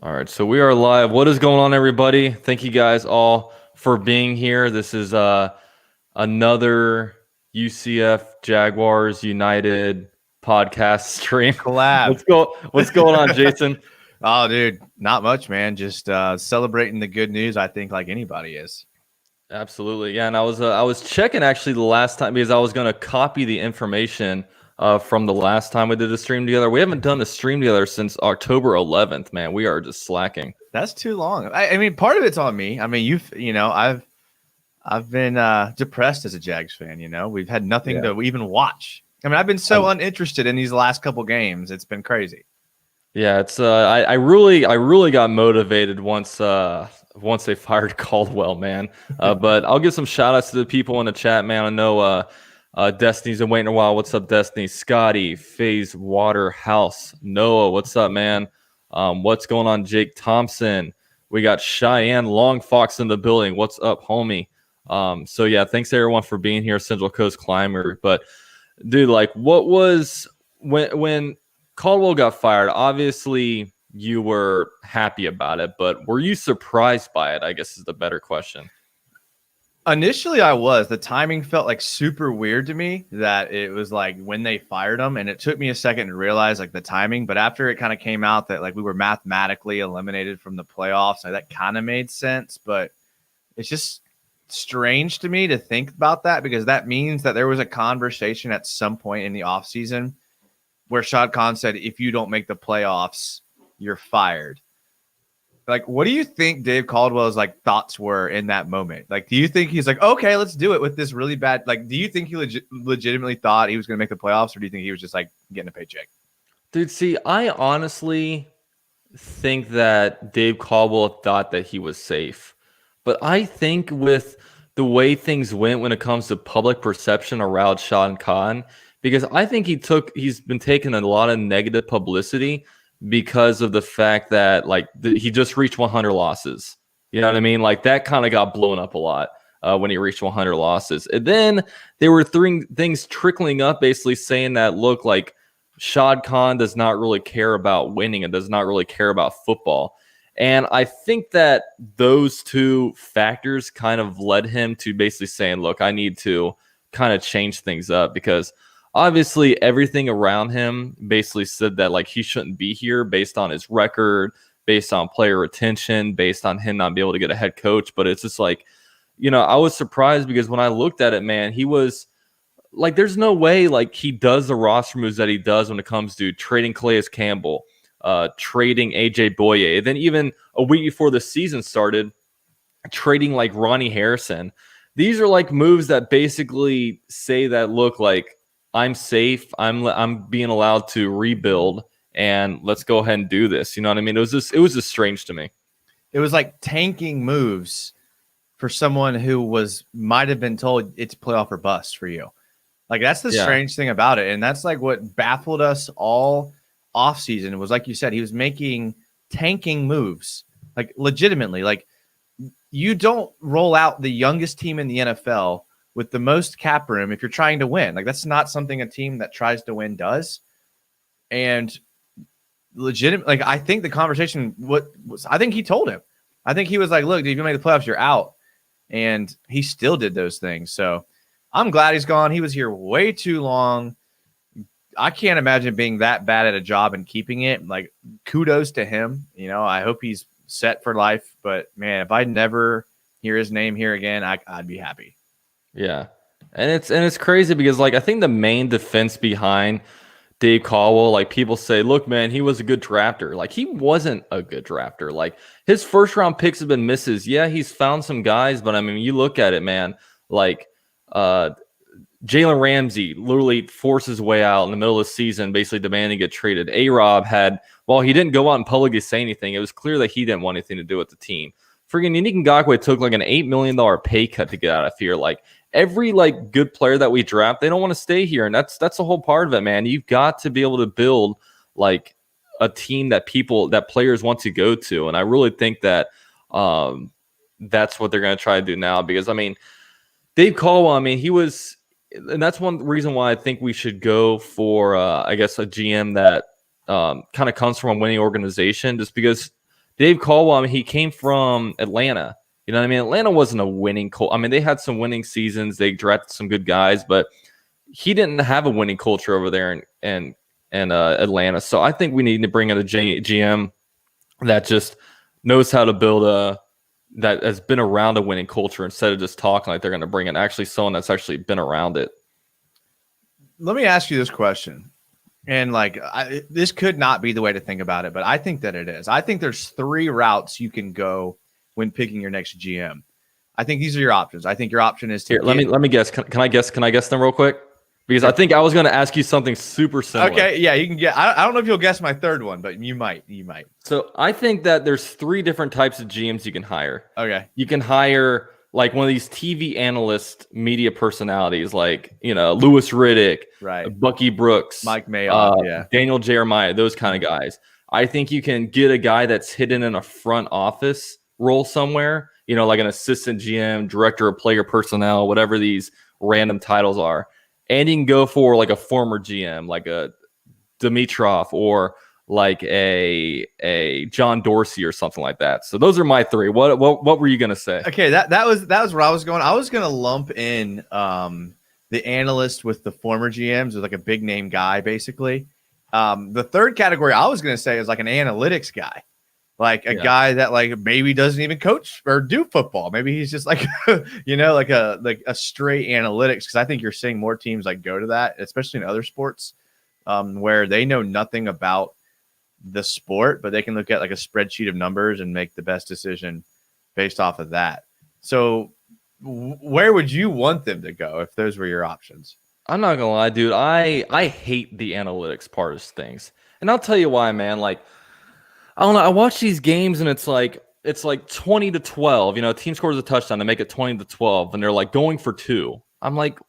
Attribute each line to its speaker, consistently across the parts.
Speaker 1: All right, so we are live. What is going on, everybody? Thank you guys all for being here. This is another UCF Jaguars United podcast stream.
Speaker 2: Collab.
Speaker 1: What's going on, Jason?
Speaker 2: Oh, dude, not much, man. Just celebrating the good news. I think like anybody is.
Speaker 1: Absolutely, yeah. And I was checking actually the last time because I was going to copy the information from the last time we did the stream together. We haven't done a stream together since October 11th. Man, we are just slacking.
Speaker 2: That's too long. I mean, part of it's on me. I mean, I've been depressed as a Jags fan. We've had nothing to even watch. I mean, I've been so uninterested in these last couple games. It's been crazy.
Speaker 1: Yeah, it's I really got motivated once they fired Caldwell, man. But I'll give some shout outs to the people in the chat, man. I know Destiny's been waiting a while. What's up, Destiny? Scotty, FaZe Waterhouse, Noah, what's up, man? What's going on, Jake Thompson? We got Cheyenne Long Fox in the building. What's up, homie? So yeah, thanks everyone for being here, Central Coast Climber. But dude, like, what was when Caldwell got fired? Obviously, you were happy about it, but were you surprised by it? I guess is the better question.
Speaker 2: Initially, I was. The timing felt like super weird to me that it was like when they fired him, and it took me a second to realize like the timing. But after it kind of came out that like we were mathematically eliminated from the playoffs, like, that kind of made sense. But it's just strange to me to think about that because that means that there was a conversation at some point in the offseason where Shad Khan said, if you don't make the playoffs, you're fired. Like, what do you think Dave Caldwell's like thoughts were in that moment? Like, do you think he's like, okay, let's do it with this really bad? Like, do you think he legitimately thought he was going to make the playoffs, or do you think he was just like getting a paycheck?
Speaker 1: Dude, see, I honestly think that Dave Caldwell thought that he was safe. But I think with the way things went when it comes to public perception around Shad Khan, because I think he's been taking a lot of negative publicity because of the fact that like he just reached 100 losses. You know what I mean? Like that kind of got blown up a lot when he reached 100 losses. And then there were things trickling up basically saying that, look, like Shad Khan does not really care about winning and does not really care about football. And I think that those two factors kind of led him to basically saying, look, I need to kind of change things up because obviously everything around him basically said that like he shouldn't be here based on his record, based on player retention, based on him not being able to get a head coach. But it's just like, I was surprised because when I looked at it, man, he was like, there's no way like he does the roster moves that he does when it comes to trading Calais Campbell, trading AJ Boye. Then even a week before the season started, trading like Ronnie Harrison. These are like moves that basically say that, look, like I'm safe. I'm being allowed to rebuild, and let's go ahead and do this. You know what I mean? It was just strange to me.
Speaker 2: It was like tanking moves for someone who might have been told it's playoff or bust for you. Like that's the strange thing about it, and that's like what baffled us all offseason. It was like you said, he was making tanking moves, like legitimately. Like you don't roll out the youngest team in the NFL with the most cap room if you're trying to win. Like that's not something a team that tries to win does. And legitimate, like I think the conversation I think he told him. I think he was like, look, dude, if you make the playoffs, you're out. And he still did those things. So I'm glad he's gone. He was here way too long. I can't imagine being that bad at a job and keeping it. Like kudos to him. I hope he's set for life. But man, if I never hear his name here again, I'd be happy.
Speaker 1: Yeah. And it's crazy because like I think the main defense behind Dave Caldwell, like people say, look, man, he was a good drafter. Like he wasn't a good drafter. Like his first round picks have been misses. Yeah, he's found some guys, but I mean, you look at it, man, like Jalen Ramsey literally forced his way out in the middle of the season, basically demanding to get traded. A-Rob while he didn't go out and publicly say anything, it was clear that he didn't want anything to do with the team. Freaking Yannick Ngakoue took like an $8 million pay cut to get out of here. Like every like good player that we draft, they don't want to stay here. And that's the whole part of it, man. You've got to be able to build like a team that players want to go to. And I really think that that's what they're going to try to do now. Because I mean, Dave Caldwell, I mean, and that's one reason why I think we should go for, I guess, a GM that kind of comes from a winning organization, just because Dave Caldwell, I mean, he came from Atlanta. You know what I mean? Atlanta wasn't a winning culture. I mean, they had some winning seasons. They drafted some good guys, but he didn't have a winning culture over there in Atlanta. So I think we need to bring in a GM that just knows how to build that has been around a winning culture instead of just talking like they're going to bring in actually someone that's actually been around it.
Speaker 2: Let me ask you this question. And this could not be the way to think about it, but I think that it is. I think there's 3 routes you can go when picking your next GM. I think these are your options. I think your option is to
Speaker 1: let me guess. Can I guess? Can I guess them real quick? Because I think I was going to ask you something super similar.
Speaker 2: Okay, yeah, you can get. I don't know if you'll guess my third one, but you might.
Speaker 1: So I think that there's 3 different types of GMs you can hire.
Speaker 2: Okay,
Speaker 1: you can hire like one of these TV analyst media personalities, like Louis Riddick,
Speaker 2: right,
Speaker 1: Bucky Brooks,
Speaker 2: Mike Meyer,
Speaker 1: Daniel Jeremiah, those kind of guys. I think you can get a guy that's hidden in a front office role somewhere, like an assistant GM, director of player personnel, whatever these random titles are. And you can go for like a former GM, like a Dimitrov or like a John Dorsey or something like that. So those are my 3. What were you gonna say?
Speaker 2: Okay, that was where I was going. I was gonna lump in the analyst with the former GMs with like a big name guy, basically. The third category I was gonna say is like an analytics guy. Like a guy that like maybe doesn't even coach or do football. Maybe he's just like, like a straight analytics. Because I think you're seeing more teams like go to that, especially in other sports, where they know nothing about the sport, but they can look at like a spreadsheet of numbers and make the best decision based off of that. So where would you want them to go if those were your options?
Speaker 1: I'm not gonna lie, dude. I hate the analytics part of things, and I'll tell you why, man. Like, I don't know. I watch these games and it's like 20-12. Team scores a touchdown to make it 20-12, and they're like going for 2. I'm like,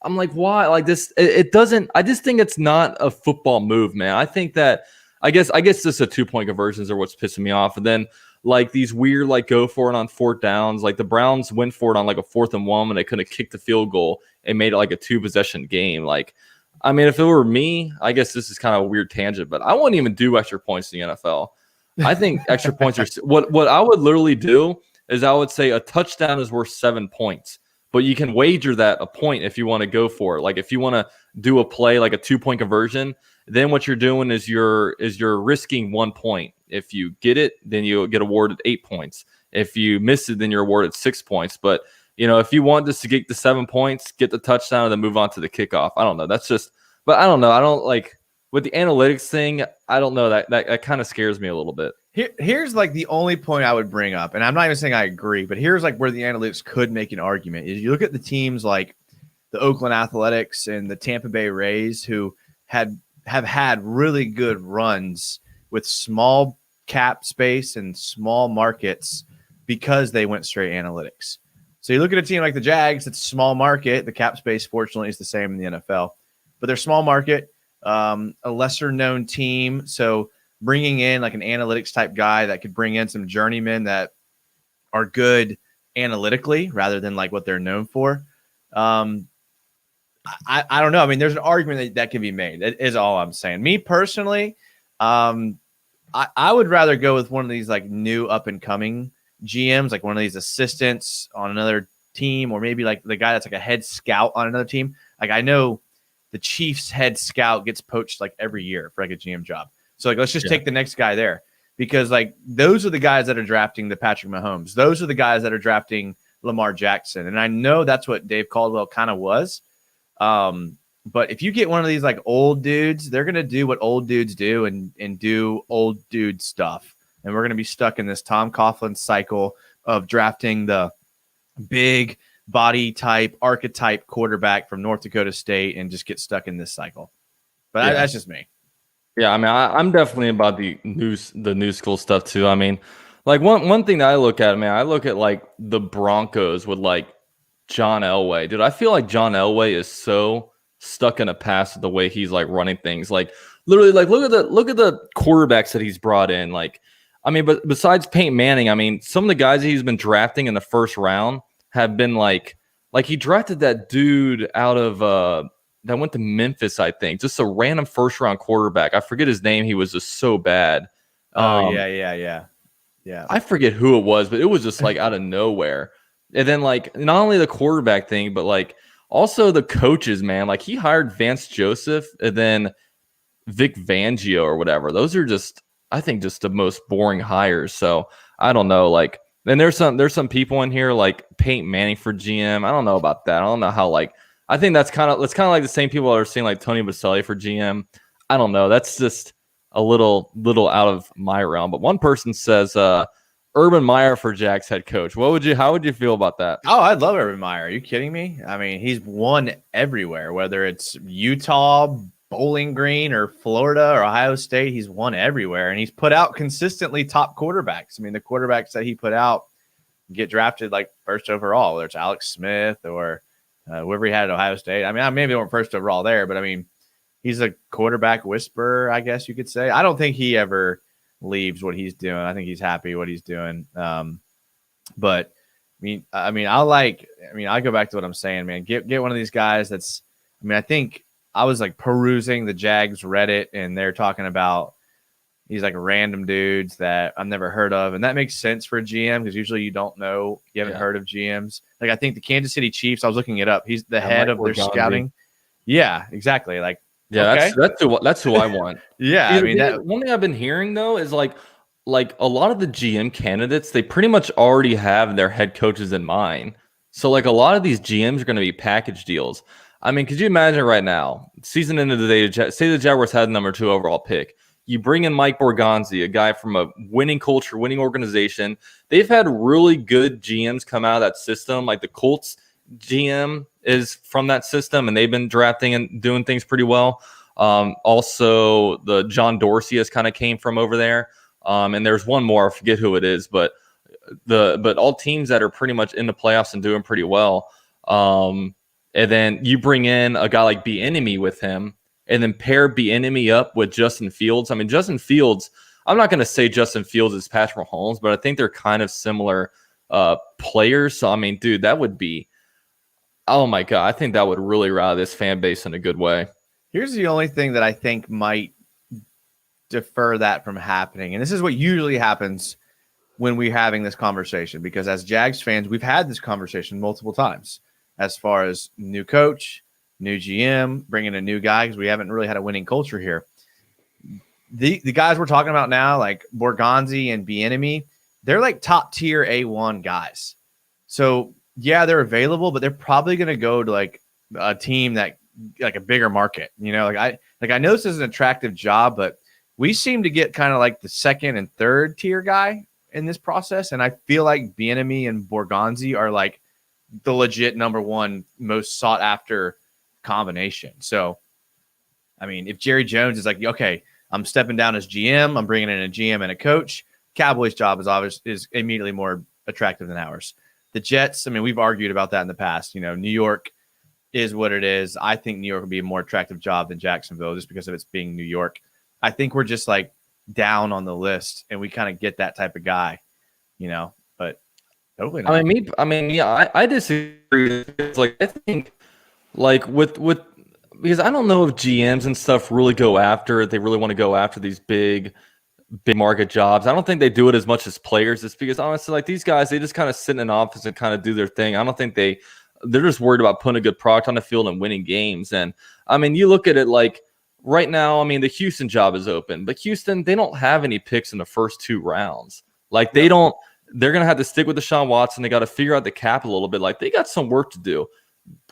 Speaker 1: why? Like this, it doesn't. I just think it's not a football move, man. I think that I guess just a 2-point conversions are what's pissing me off, and then like these weird like go for it on 4th downs. Like the Browns went for it on like a 4th and 1 when they couldn't kick the field goal and made it like a 2-possession game. Like, I mean, if it were me, I guess this is kind of a weird tangent, but I wouldn't even do extra points in the NFL. I think extra points are what I would literally do is I would say a touchdown is worth 7 points, but you can wager that a point if you want to go for it. Like if you want to do a play like a 2-point conversion, then what you're doing is you're risking 1 point. If you get it, then you get awarded 8 points. If you miss it, then you're awarded 6 points. But if you want just to get the 7 points, get the touchdown, and then move on to the kickoff. I don't know. That's just, but I don't know. I don't like. With the analytics thing, I don't know, that kind of scares me a little bit.
Speaker 2: Here's like the only point I would bring up, and I'm not even saying I agree, but here's like where the analytics could make an argument. Is you look at the teams like the Oakland Athletics and the Tampa Bay Rays, who have had really good runs with small cap space and small markets because they went straight analytics. So you look at a team like the Jags, it's a small market. The cap space, fortunately, is the same in the NFL, but they're small market. A lesser known team. So bringing in like an analytics type guy that could bring in some journeymen that are good analytically rather than like what they're known for. I don't know. I mean, there's an argument that can be made. That is all I'm saying. Me personally, I would rather go with one of these like new up and coming GMs, like one of these assistants on another team, or maybe like the guy that's like a head scout on another team. Like I know the Chiefs head scout gets poached like every year for like a GM job. So like, let's just take the next guy there, because like those are the guys that are drafting the Patrick Mahomes. Those are the guys that are drafting Lamar Jackson. And I know that's what Dave Caldwell kind of was. But if you get one of these like old dudes, they're going to do what old dudes do and do old dude stuff. And we're going to be stuck in this Tom Coughlin cycle of drafting the big body type archetype quarterback from North Dakota State and just get stuck in this cycle. But that's just me.
Speaker 1: Yeah, I mean, I'm definitely about the new school stuff too. I mean, like one thing that I look at, man, I look at like the Broncos with like John Elway. Dude, I feel like John Elway is so stuck in the past with the way he's like running things. Like literally, like look at the quarterbacks that he's brought in. Like, I mean, but besides Peyton Manning, I mean, some of the guys that he's been drafting in the first round have been like he drafted that dude out of that went to Memphis, I think, just a random first round quarterback. I forget his name. He was just so bad.
Speaker 2: Yeah. Yeah.
Speaker 1: I forget who it was, but it was just like out of nowhere. And then like not only the quarterback thing, but like also the coaches, man. Like he hired Vance Joseph and then Vic Fangio or whatever. Those are just, I think, just the most boring hires. So I don't know. Like, and there's some people in here like Peyton Manning for GM. I don't know about that. I don't know how like. I think that's kind of like the same people that are saying like Tony Baselli for GM. I don't know. That's just a little out of my realm. But one person says Urban Meyer for Jags head coach. How would you feel about that?
Speaker 2: Oh, I'd love Urban Meyer. Are you kidding me? I mean, he's won everywhere, whether it's Utah, Bowling Green, or Florida or Ohio State. He's won everywhere, and he's put out consistently top quarterbacks. I mean, the quarterbacks that he put out get drafted like first overall, whether it's Alex Smith or whoever he had at Ohio State. I mean, maybe they weren't first overall there, but I mean, he's a quarterback whisperer, I guess you could say. I don't think he ever leaves what he's doing. I think he's happy what he's doing. But I go back to what I'm saying, man. Get one of these guys I think I was like perusing the Jags Reddit and they're talking about these like random dudes that I've never heard of. And that makes sense for a GM because usually you haven't heard of GMs. Like I think the Kansas City Chiefs, I was looking it up. He's the head of their scouting. Yeah, exactly. Like,
Speaker 1: yeah,
Speaker 2: okay.
Speaker 1: that's who I want.
Speaker 2: Yeah. I mean,
Speaker 1: one thing I've been hearing though is like a lot of the GM candidates, they pretty much already have their head coaches in mind. So like a lot of these GMs are going to be package deals. I mean, could you imagine right now, season into the day, say the Jaguars had the number 2 overall pick. You bring in Mike Borgonzi, a guy from a winning culture, winning organization. They've had really good GMs come out of that system. Like the Colts GM is from that system, and they've been drafting and doing things pretty well. Also, the John Dorsey has kind of came from over there. And there's one more, I forget who it is, but all teams that are pretty much in the playoffs and doing pretty well. And then you bring in a guy like Bieniemy with him, and then pair Bieniemy up with Justin Fields. I mean, Justin Fields, I'm not going to say Justin Fields is Patrick Mahomes, but I think they're kind of similar players. So, I mean, dude, that would be, oh my God, I think that would really rally this fan base in a good way.
Speaker 2: Here's the only thing that I think might defer that from happening. And this is what usually happens when we're having this conversation, because as Jags fans, we've had this conversation multiple times as far as new coach, new GM, bringing a new guy, because we haven't really had a winning culture here. The guys we're talking about now, like Borgonzi and Bieniemy, they're like top tier A1 guys. So yeah, they're available, but they're probably going to go to like a team that like a bigger market. You know, I know this is an attractive job, but we seem to get kind of like the second and third tier guy in this process. And I feel like Bieniemy and Borgonzi are like the legit number 1 most sought after combination. So, I mean, if Jerry Jones is like, okay, I'm stepping down as GM, I'm bringing in a GM and a coach, Cowboys' job is immediately more attractive than ours. The Jets, I mean, we've argued about that in the past. You know, New York is what it is. I think New York would be a more attractive job than Jacksonville just because of its being New York. I think we're just like down on the list and we kind of get that type of guy, you know, but hopefully not.
Speaker 1: I disagree. It's like, I think like with because I don't know if GMs and stuff really they really want to go after these big market jobs. I don't think they do it as much as players. It's because honestly, like these guys, they just kind of sit in an office and kind of do their thing. I don't think they're just worried about putting a good product on the field and winning games. And I mean, you look at it like right now, I mean, the Houston job is open, but Houston, they don't have any picks in the first 2 rounds. Like they're going to have to stick with Deshaun Watson. They got to figure out the cap a little bit. Like they got some work to do.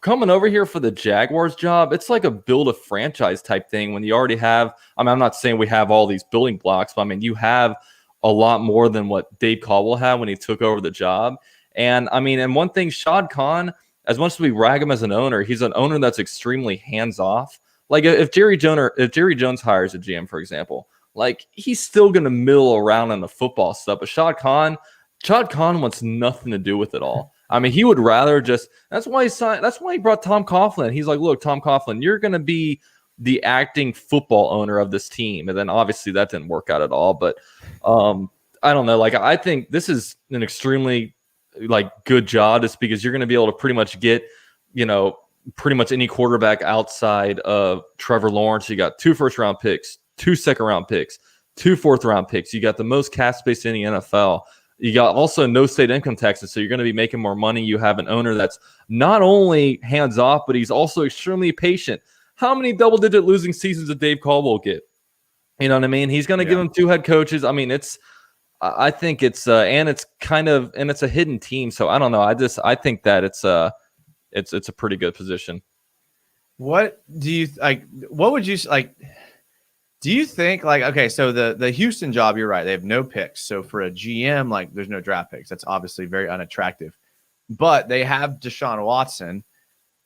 Speaker 1: Coming over here for the Jaguars job, it's like a build a franchise type thing when you already have, I mean, I'm not saying we have all these building blocks, but I mean, you have a lot more than what Dave Caldwell had when he took over the job. And I mean, and one thing, Shad Khan, as much as we rag him as an owner, he's an owner that's extremely hands-off. Like if Jerry Jones hires a GM, for example, like he's still going to mill around on the football stuff. But Shad Khan wants nothing to do with it all. I mean, he would rather just. That's why he brought Tom Coughlin. He's like, look, Tom Coughlin, you're going to be the acting football owner of this team. And then obviously that didn't work out at all. But I don't know. Like I think this is an extremely like good job, just because you're going to be able to pretty much get, you know, pretty much any quarterback outside of Trevor Lawrence. You got 2 first-round picks, 2 second-round picks, 2 4th-round picks. You got the most cap space in the NFL. You got also no state income taxes, so you're going to be making more money. You have an owner that's not only hands off, but he's also extremely patient. How many double-digit losing seasons did Dave Caldwell get? You know what I mean? He's going to give him 2 head coaches. I mean, I think it's and it's a hidden team. So I don't know. I think that it's a pretty good position.
Speaker 2: What do you like? What would you like? Do you think like, okay, so the Houston job, you're right. They have no picks. So for a GM, like there's no draft picks. That's obviously very unattractive, but they have Deshaun Watson,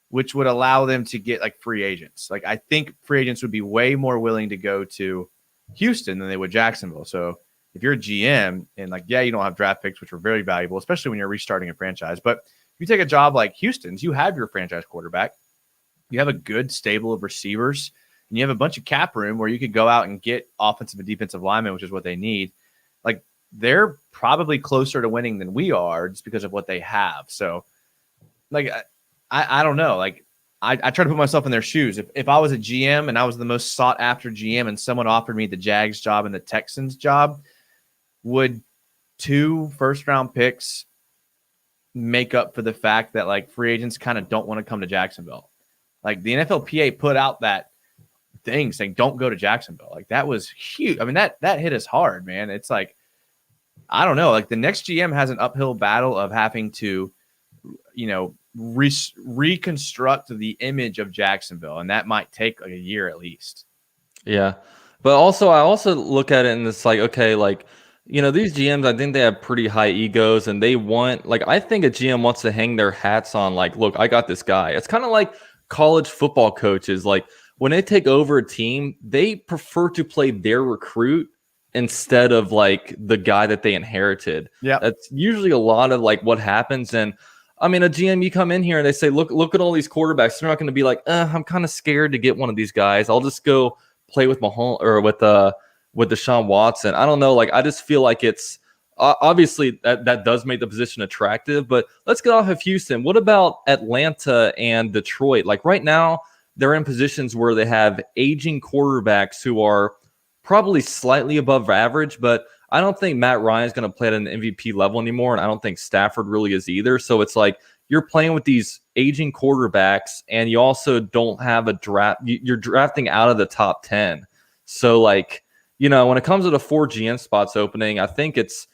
Speaker 2: which would allow them to get like free agents. Like I think free agents would be way more willing to go to Houston than they would Jacksonville. So if you're a GM and like, yeah, you don't have draft picks, which are very valuable, especially when you're restarting a franchise. But if you take a job like Houston's, you have your franchise quarterback, you have a good stable of receivers, and you have a bunch of cap room where you could go out and get offensive and defensive linemen, which is what they need. Like they're probably closer to winning than we are just because of what they have. So like, I don't know. Like I try to put myself in their shoes. If I was a GM and I was the most sought after GM and someone offered me the Jags job and the Texans job, would 2 first-round picks make up for the fact that like free agents kind of don't want to come to Jacksonville? Like the NFLPA put out that thing saying don't go to Jacksonville. Like that was huge. I mean, that hit us hard, man. It's like, I don't know. Like the next GM has an uphill battle of having to, you know, reconstruct the image of Jacksonville, and that might take like a year at least.
Speaker 1: Yeah, but also I also look at it and it's like, okay, like, you know, these GMs, I think they have pretty high egos, and they want, like, I think a GM wants to hang their hats on, like, look, I got this guy. It's kind of like college football coaches. Like when they take over a team, they prefer to play their recruit instead of like the guy that they inherited.
Speaker 2: Yeah,
Speaker 1: that's usually a lot of like what happens. And I mean, a GM, you come in here and they say, look at all these quarterbacks. They're not going to be like, I'm kind of scared to get one of these guys. I'll just go play with Mahomes or with Deshaun Watson. I don't know. Like, I just feel like it's obviously that does make the position attractive. But let's get off of Houston. What about Atlanta and Detroit? Like right now, they're in positions where they have aging quarterbacks who are probably slightly above average, but I don't think Matt Ryan is going to play at an MVP level anymore, and I don't think Stafford really is either. So it's like you're playing with these aging quarterbacks, and you also don't have a draft. You're drafting out of the top 10. So, like, you know, when it comes to the 4 GM spots opening, I think it's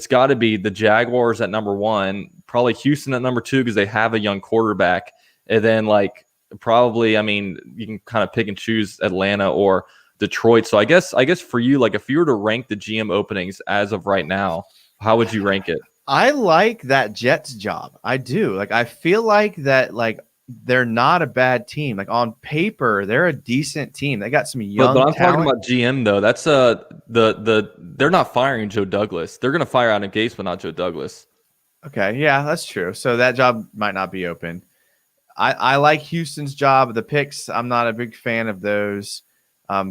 Speaker 1: got to be the Jaguars at number 1, probably Houston at number 2 because they have a young quarterback, and then like probably, I mean, you can kind of pick and choose Atlanta or Detroit. So I guess for you, like if you were to rank the GM openings as of right now, how would you rank it?
Speaker 2: I like that Jets job. I do. Like I feel like that like they're not a bad team. Like on paper, they're a decent team. They got some young
Speaker 1: but I'm
Speaker 2: talent.
Speaker 1: talking about GM though. That's they're not firing Joe Douglas. They're gonna fire Adam Gase, but not Joe Douglas.
Speaker 2: Okay, yeah, that's true. So that job might not be open. I like Houston's job. The picks, I'm not a big fan of those.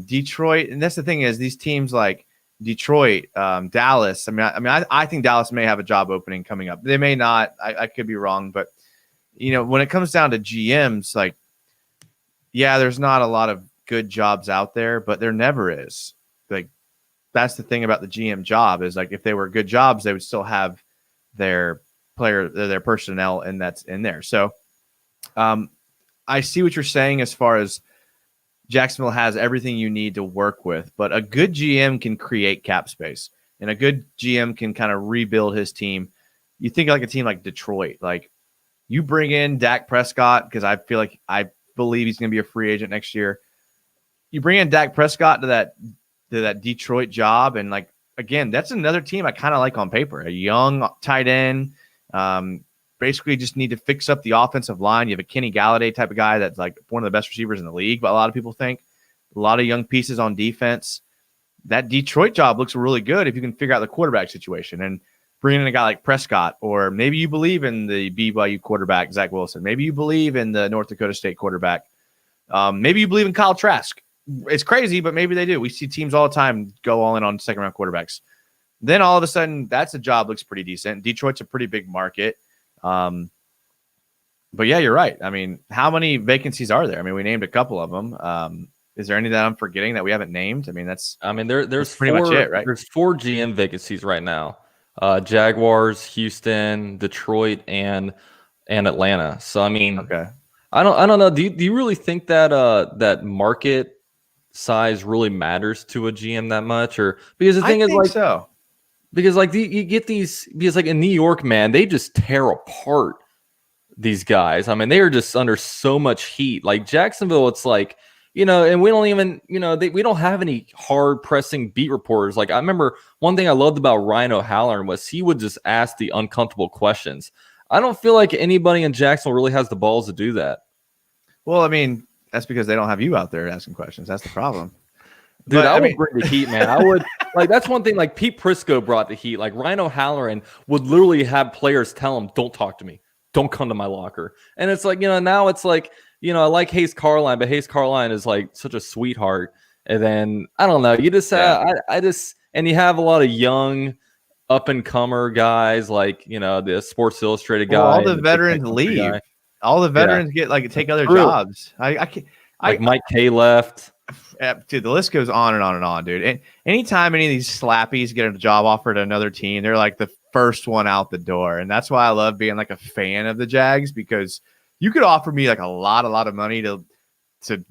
Speaker 2: Detroit, and that's the thing is these teams like Detroit, Dallas. I think Dallas may have a job opening coming up. They may not. I could be wrong, but you know, when it comes down to GMs, like, yeah, there's not a lot of good jobs out there, but there never is. Like, that's the thing about the GM job is like if they were good jobs, they would still have their personnel, and that's in there. So, I see what you're saying as far as Jacksonville has everything you need to work with, but a good GM can create cap space, and a good GM can kind of rebuild his team. You think like a team like Detroit, like you bring in Dak Prescott, because I believe he's going to be a free agent next year. You bring in Dak Prescott to that Detroit job, and like again, that's another team I kind of like on paper. A young tight end, basically just need to fix up the offensive line. You have a Kenny Galladay type of guy that's like one of the best receivers in the league, but a lot of people think a lot of young pieces on defense. That Detroit job looks really good if you can figure out the quarterback situation and bring in a guy like Prescott, or maybe you believe in the BYU quarterback, Zach Wilson. Maybe you believe in the North Dakota State quarterback. Maybe you believe in Kyle Trask. It's crazy, but maybe they do. We see teams all the time go all in on second-round quarterbacks. Then all of a sudden, that's a job looks pretty decent. Detroit's a pretty big market. But yeah, you're right. I mean, how many vacancies are there? I mean, we named a couple of them. Is there any that I'm forgetting that we haven't named? I mean, there's
Speaker 1: pretty
Speaker 2: much it, right?
Speaker 1: There's 4 GM vacancies right now. Jaguars, Houston, Detroit, and Atlanta. So I mean,
Speaker 2: Okay.
Speaker 1: I don't know. Do you really think that that market size really matters to a GM that much? Or because the thing
Speaker 2: I
Speaker 1: is,
Speaker 2: think
Speaker 1: like,
Speaker 2: so.
Speaker 1: because like you get these, because like in New York, man, they just tear apart these guys. I mean, they are just under so much heat. Like Jacksonville, it's like, and we don't even, we don't have any hard pressing beat reporters. Like I remember one thing I loved about Ryan O'Halloran was he would just ask the uncomfortable questions. I don't feel like anybody in Jacksonville really has the balls to do that.
Speaker 2: Well, I mean, that's because they don't have you out there asking questions. That's the problem.
Speaker 1: Dude,
Speaker 2: But
Speaker 1: I
Speaker 2: I
Speaker 1: would
Speaker 2: mean,
Speaker 1: bring the heat, man. I would like that's one thing. Like Pete Prisco brought the heat. Like Ryan O'Halloran would literally have players tell him, "Don't talk to me. Don't come to my locker." And it's like, now it's like, I like Hayes Carline, but Hayes Carline is like such a sweetheart. And then I don't know. You just and you have a lot of young up and comer guys, like the Sports Illustrated guy.
Speaker 2: well, all the
Speaker 1: and
Speaker 2: veterans
Speaker 1: Big
Speaker 2: leave.
Speaker 1: guy.
Speaker 2: All the veterans get take other
Speaker 1: True.
Speaker 2: jobs. I can't.
Speaker 1: Like Mike K left.
Speaker 2: Dude, the list goes on and on and on, dude. And anytime any of these slappies get a job offer to another team, they're like the first one out the door. And that's why I love being like a fan of the Jags, because you could offer me like a lot of money to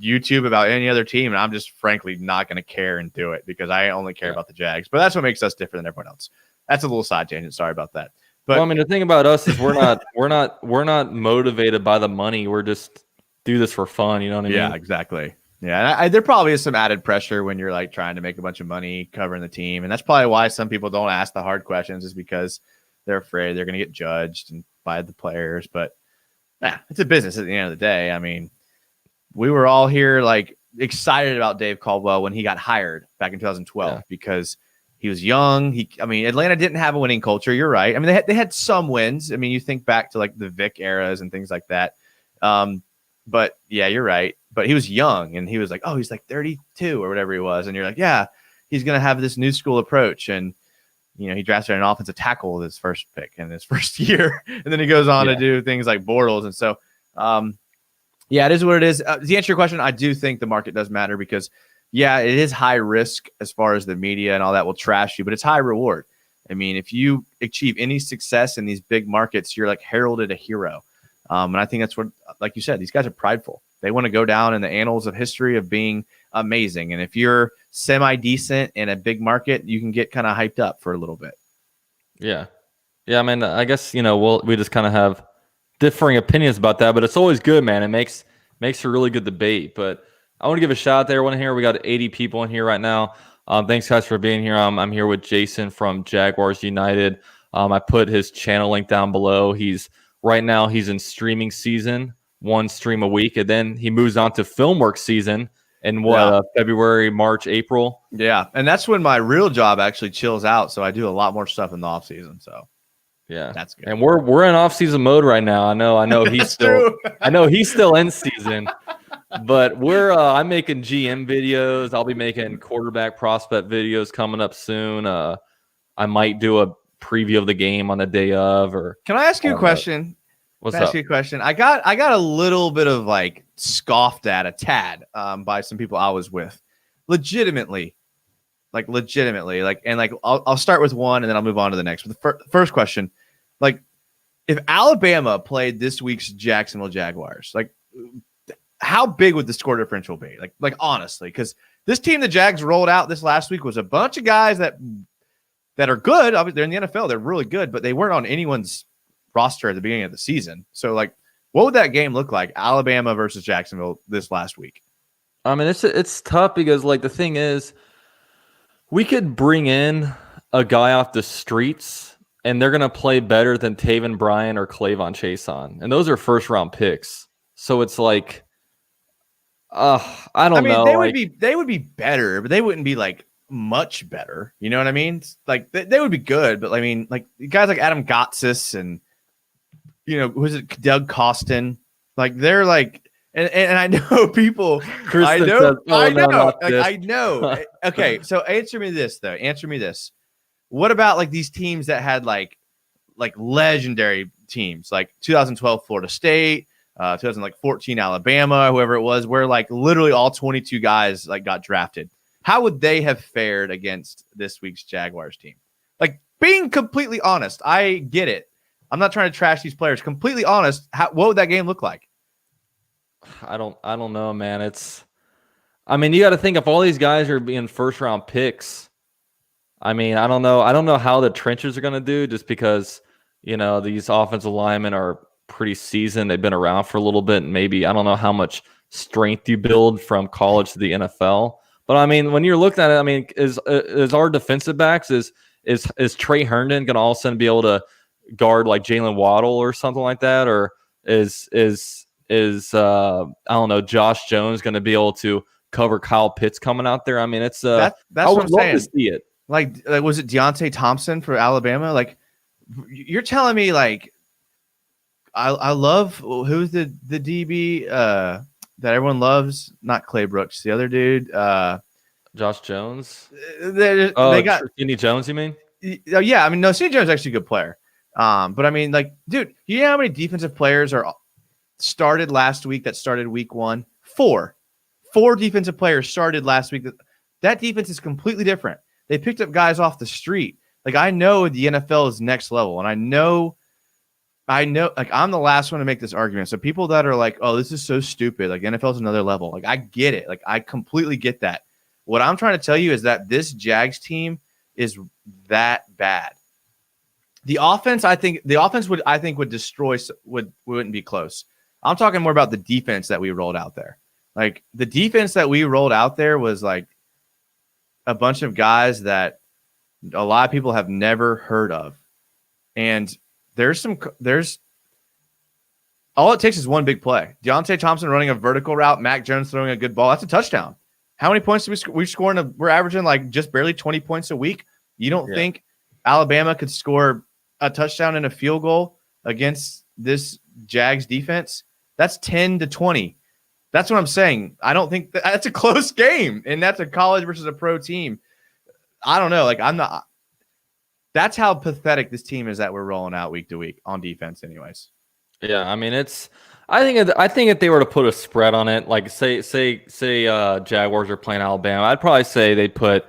Speaker 2: YouTube about any other team, and I'm just frankly not going to care and do it because I only care about the Jags. But that's what makes us different than everyone else. That's a little side tangent. Sorry about that. But
Speaker 1: well, I mean, the thing about us is we're not motivated by the money. We're just do this for fun. You know what I mean?
Speaker 2: Yeah, exactly. Yeah, and there probably is some added pressure when you're like trying to make a bunch of money covering the team, and that's probably why some people don't ask the hard questions, is because they're afraid they're going to get judged and by the players. But it's a business at the end of the day. I mean, we were all here like excited about Dave Caldwell when he got hired back in 2012 because he was young. Atlanta didn't have a winning culture. You're right. I mean, they had some wins. I mean, you think back to like the Vic eras and things like that. But yeah, you're right. But he was young, and he was like, he's like 32 or whatever he was. And you're like, yeah, he's going to have this new school approach. And, he drafted an offensive tackle with his first pick in his first year. And then he goes on to do things like Bortles. And so, it is what it is. To answer your question, I do think the market does matter because, it is high risk as far as the media and all that will trash you, but it's high reward. I mean, if you achieve any success in these big markets, you're like heralded a hero. And I think that's what, like you said, these guys are prideful. They want to go down in the annals of history of being amazing. And if you're semi-decent in a big market, you can get kind of hyped up for a little bit.
Speaker 1: Yeah. Yeah, I mean, I guess, we just kind of have differing opinions about that, but it's always good, man. It makes a really good debate. But I want to give a shout out to everyone here. We got 80 people in here right now. Thanks, guys, for being here. I'm here with Jason from Jaguars United. I put his channel link down below. Right now he's in streaming season, 1 stream a week, and then he moves on to film work season in February, March, April.
Speaker 2: Yeah, and that's when my real job actually chills out. So I do a lot more stuff in the off season. So
Speaker 1: yeah,
Speaker 2: that's good.
Speaker 1: And we're in off season mode right now. I know he's still he's still in season, but I'm making GM videos. I'll be making quarterback prospect videos coming up soon. I might do a preview of the game on the day of. Or
Speaker 2: can I ask you a question?
Speaker 1: What's up?
Speaker 2: Ask you a question. I got a little bit of like scoffed at a tad by some people I was with, legitimately, and I'll start with one and then I'll move on to the next. But the first question, like, if Alabama played this week's Jacksonville Jaguars, like, how big would the score differential be? Like honestly, because this team the Jags rolled out this last week was a bunch of guys that are good. Obviously, they're in the NFL. They're really good, but they weren't on anyone's roster at the beginning of the season. So, like, what would that game look like? Alabama versus Jacksonville this last week.
Speaker 1: I mean, it's tough because, like, the thing is, we could bring in a guy off the streets, and they're going to play better than Taven Bryan or Clavon Chason. And those are first-round picks. So it's like, I don't know.
Speaker 2: They would be better, but they wouldn't be, like, much better. You know what I mean? Like, they would be good, but, I mean, like, guys like Adam Gotsis and, who's it, Doug Costin? Like, they're, like, and I know people.
Speaker 1: Kristen says,
Speaker 2: I know. Okay, so answer me this though. Answer me this. What about like these teams that had like legendary teams, like 2012 Florida State, 2014 Alabama, whoever it was, where like literally all 22 guys like got drafted. How would they have fared against this week's Jaguars team? Like, being completely honest, I get it. I'm not trying to trash these players. Completely honest, what would that game look like?
Speaker 1: I don't know, man. I mean, you got to think if all these guys are being first round picks. I mean, I don't know how the trenches are going to do, just because, these offensive linemen are pretty seasoned. They've been around for a little bit, and maybe I don't know how much strength you build from college to the NFL. But I mean, when you're looking at it, I mean, is our defensive backs is Trey Herndon going to all of a sudden be able to guard like Jalen Waddle or something like that, or is I don't know, Josh Jones going to be able to cover Kyle Pitts coming out there? I mean, it's
Speaker 2: that's
Speaker 1: I
Speaker 2: what
Speaker 1: would
Speaker 2: I'm
Speaker 1: love
Speaker 2: saying.
Speaker 1: to see it.
Speaker 2: Like was it Deontay Thompson for Alabama? Like, you're telling me like I love who's the DB that everyone loves? Not Clay Brooks, the other dude.
Speaker 1: Josh Jones.
Speaker 2: They got
Speaker 1: Sidney Jones. You mean?
Speaker 2: Yeah, I mean, no, Sidney Jones is actually a good player. But I mean, like, dude, you know how many defensive players are started last week that started week 1? 4 defensive players started last week. That defense is completely different. They picked up guys off the street. Like, I know the NFL is next level, and I know, like, I'm the last one to make this argument. So people that are like, oh, this is so stupid, like, NFL is another level. Like, I get it. Like, I completely get that. What I'm trying to tell you is that this Jags team is that bad. The offense would destroy, wouldn't be close. I'm talking more about the defense that we rolled out there. Like, the defense that we rolled out there was like a bunch of guys that a lot of people have never heard of. And there's all it takes is one big play. Deontay Thompson running a vertical route, Mac Jones throwing a good ball. That's a touchdown. How many points do we score? We're averaging like just barely 20 points a week. You don't think Alabama could score a touchdown and a field goal against this Jags defense? That's 10-20. That's what I'm saying. I don't think that's a close game, and that's a college versus a pro team. I don't know. Like, I'm not. That's how pathetic this team is that we're rolling out week to week on defense, anyways.
Speaker 1: Yeah, I mean, I think if they were to put a spread on it, like say Jaguars are playing Alabama, I'd probably say they'd put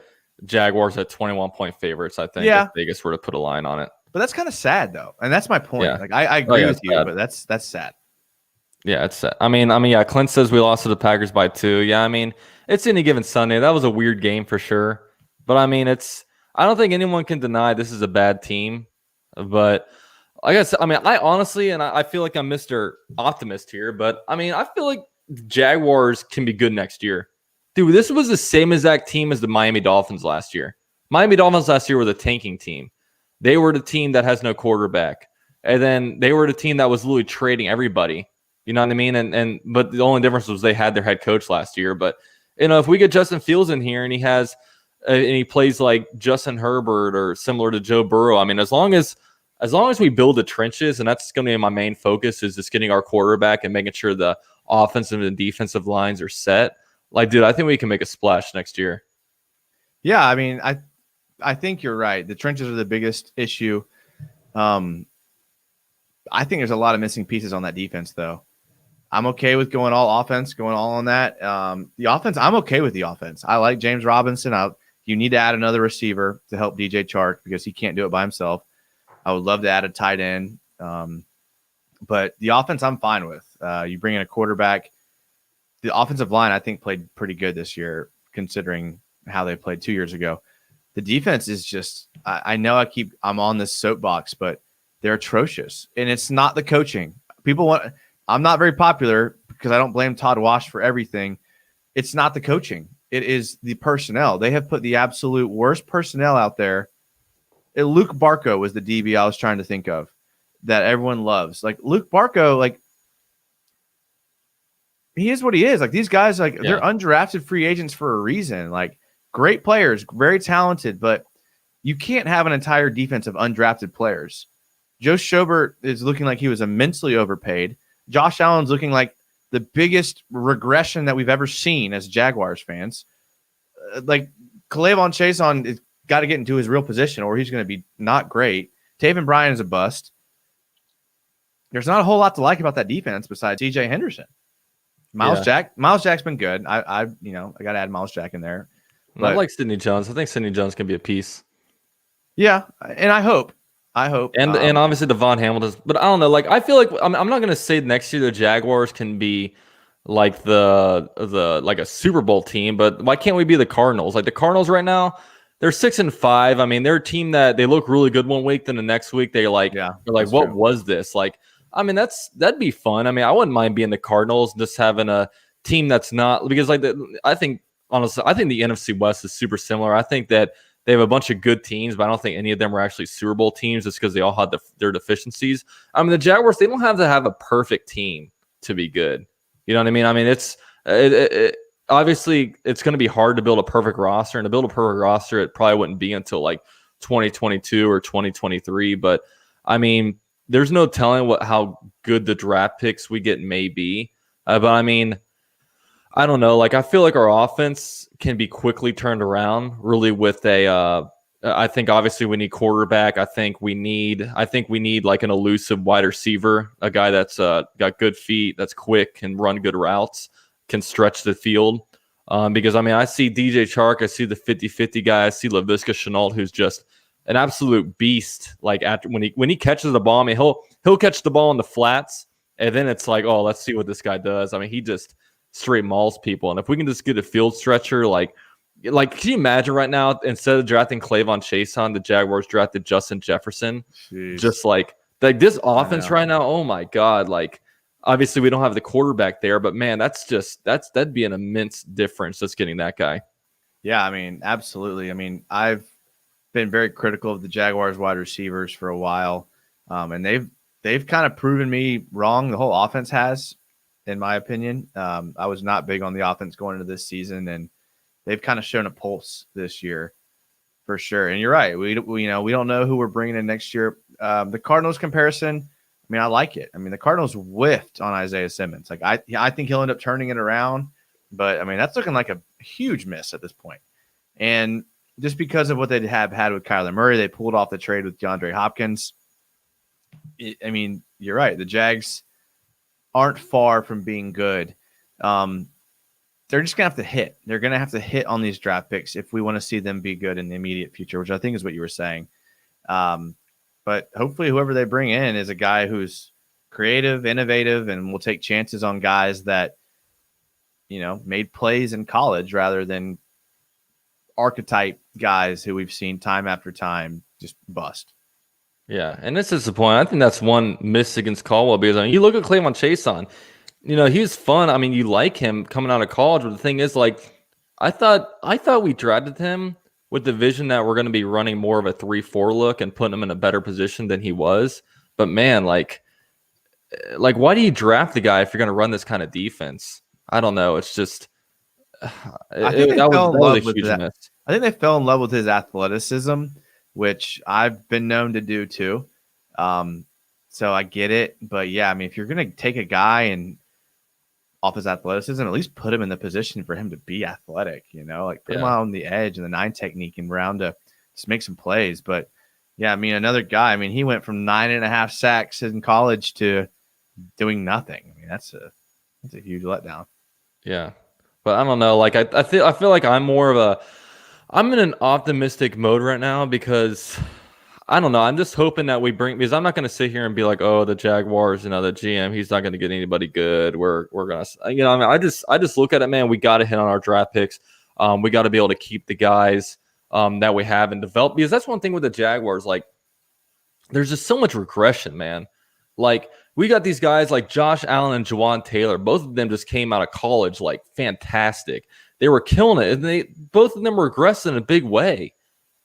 Speaker 1: Jaguars at 21-point favorites. I think if Vegas were to put a line on it.
Speaker 2: But that's kind of sad, though, and that's my point.
Speaker 1: Yeah.
Speaker 2: Like, I agree with you, but that's sad.
Speaker 1: Yeah, it's sad. I mean, yeah. Clint says we lost to the Packers by 2. Yeah, I mean, it's any given Sunday. That was a weird game for sure. But I mean, I don't think anyone can deny this is a bad team. But like I said, I mean, I honestly, and I feel like I'm Mr. Optimist here, but I mean, I feel like Jaguars can be good next year. Dude, this was the same exact team as the Miami Dolphins last year. Miami Dolphins last year were the tanking team. They were the team that has no quarterback. And then they were the team that was literally trading everybody. You know what I mean? But the only difference was they had their head coach last year. But if we get Justin Fields in here and he plays like Justin Herbert or similar to Joe Burrow, I mean, as long as we build the trenches, and that's going to be my main focus, is just getting our quarterback and making sure the offensive and defensive lines are set. Like, dude, I think we can make a splash next year.
Speaker 2: Yeah, I mean, I think you're right. The trenches are the biggest issue. I think there's a lot of missing pieces on that defense, though. I'm okay with going all offense, going all on that. The offense, I'm okay with the offense. I like James Robinson. You need to add another receiver to help DJ Chark because he can't do it by himself. I would love to add a tight end. But the offense I'm fine with. You bring in a quarterback. The offensive line, I think, played pretty good this year, considering how they played 2 years ago. The defense is just, I know I'm on this soapbox, but they're atrocious. And it's not the coaching. I'm not very popular because I don't blame Todd Wash for everything. It's not the coaching. It is the personnel. They have put the absolute worst personnel out there. Luke Barco was the DB I was trying to think of that everyone loves. Like, Luke Barco, like, he is what he is. Like, these guys, like, they're undrafted free agents for a reason. Like, great players, very talented, but you can't have an entire defense of undrafted players. Joe Schobert is looking like he was immensely overpaid. Josh Allen's looking like the biggest regression that we've ever seen as Jaguars fans. Like, K'Lavon Chaisson has got to get into his real position or he's going to be not great. Taven Bryan is a bust. there's not a whole lot to like about that defense besides TJ Henderson. Miles Jack's been good. I got to add Miles Jack in there.
Speaker 1: But I like Sidney Jones. I think Sidney Jones can be a piece.
Speaker 2: Yeah, and I hope.
Speaker 1: And obviously Devon Hamilton. But I don't know. Like, I feel like I'm not going to say next year the Jaguars can be like the like a Super Bowl team, but why can't we be the Cardinals? Like the Cardinals right now, they're 6-5. I mean, they're a team that they look really good one week, then the next week they're like, what true. Was this? Like, I mean, that'd be fun. I mean, I wouldn't mind being the Cardinals, just having a team that's not, because like I think honestly, I think the NFC West is super similar. I think that they have a bunch of good teams, but I don't think any of them are actually Super Bowl teams just because they all had their deficiencies. I mean, the Jaguars, they don't have to have a perfect team to be good. You know what I mean? I mean, it's obviously it's going to be hard to build a perfect roster, and to build a perfect roster, it probably wouldn't be until like 2022 or 2023. But I mean, there's no telling how good the draft picks we get may be. But I mean, I don't know. Like, I feel like our offense can be quickly turned around really with I think obviously we need quarterback. I think we need like an elusive wide receiver, a guy that's got good feet, that's quick, can run good routes, can stretch the field. Because I mean, I see DJ Chark, I see the 50-50 guy, I see Laviska Shenault, who's just an absolute beast. Like when he catches the ball, I mean, he'll catch the ball in the flats, and then it's like, oh, let's see what this guy does. I mean, he just straight mauls people. And if we can just get a field stretcher, like can you imagine right now, instead of drafting Clavon Chason, the Jaguars drafted Justin Jefferson? Jeez. Just like this offense right now, oh my God. Like, obviously we don't have the quarterback there, but man, that'd be an immense difference just getting that guy.
Speaker 2: Yeah, I mean, absolutely. I mean, I've been very critical of the Jaguars wide receivers for a while. And they've kind of proven me wrong. The whole offense has, in my opinion. I was not big on the offense going into this season, and they've kind of shown a pulse this year for sure. And you're right. We don't know who we're bringing in next year. The Cardinals comparison, I mean, I like it. I mean, the Cardinals whiffed on Isaiah Simmons. Like I think he'll end up turning it around, but I mean, that's looking like a huge miss at this point. And just because of what they have had with Kyler Murray, they pulled off the trade with DeAndre Hopkins. I mean, you're right. The Jags aren't far from being good. They're just going to have to hit. They're going to have to hit on these draft picks if we want to see them be good in the immediate future, which I think is what you were saying. But hopefully whoever they bring in is a guy who's creative, innovative, and will take chances on guys that, made plays in college rather than archetype guys who we've seen time after time just bust.
Speaker 1: Yeah, and this is the point. I think that's one miss against Caldwell, because I mean, you look at Clavon Chason, he's fun. I mean, you like him coming out of college, but the thing is, like, I thought we drafted him with the vision that we're going to be running more of a 3-4 look and putting him in a better position than he was. But man, like why do you draft the guy if you're going to run this kind of defense? I don't know. It's just
Speaker 2: I think they fell in love with his athleticism, which I've been known to do too. So I get it. But yeah, I mean, if you're going to take a guy and off his athleticism, at least put him in the position for him to be athletic, put him on the edge and the 9 technique and round to just make some plays. But yeah, I mean, another guy, I mean, he went from 9.5 sacks in college to doing nothing. I mean, that's a huge letdown.
Speaker 1: Yeah. But I don't know. Like, I feel like I'm in an optimistic mode right now, because I don't know. I'm just hoping that because I'm not going to sit here and be like, oh, the Jaguars, the GM, he's not going to get anybody good. We're going to, I mean, I just look at it, man. We got to hit on our draft picks. We got to be able to keep the guys that we have and develop, because that's one thing with the Jaguars. Like, there's just so much regression, man. Like, we got these guys like Josh Allen and Jawan Taylor. Both of them just came out of college like fantastic. They were killing it, and both of them regressed in a big way.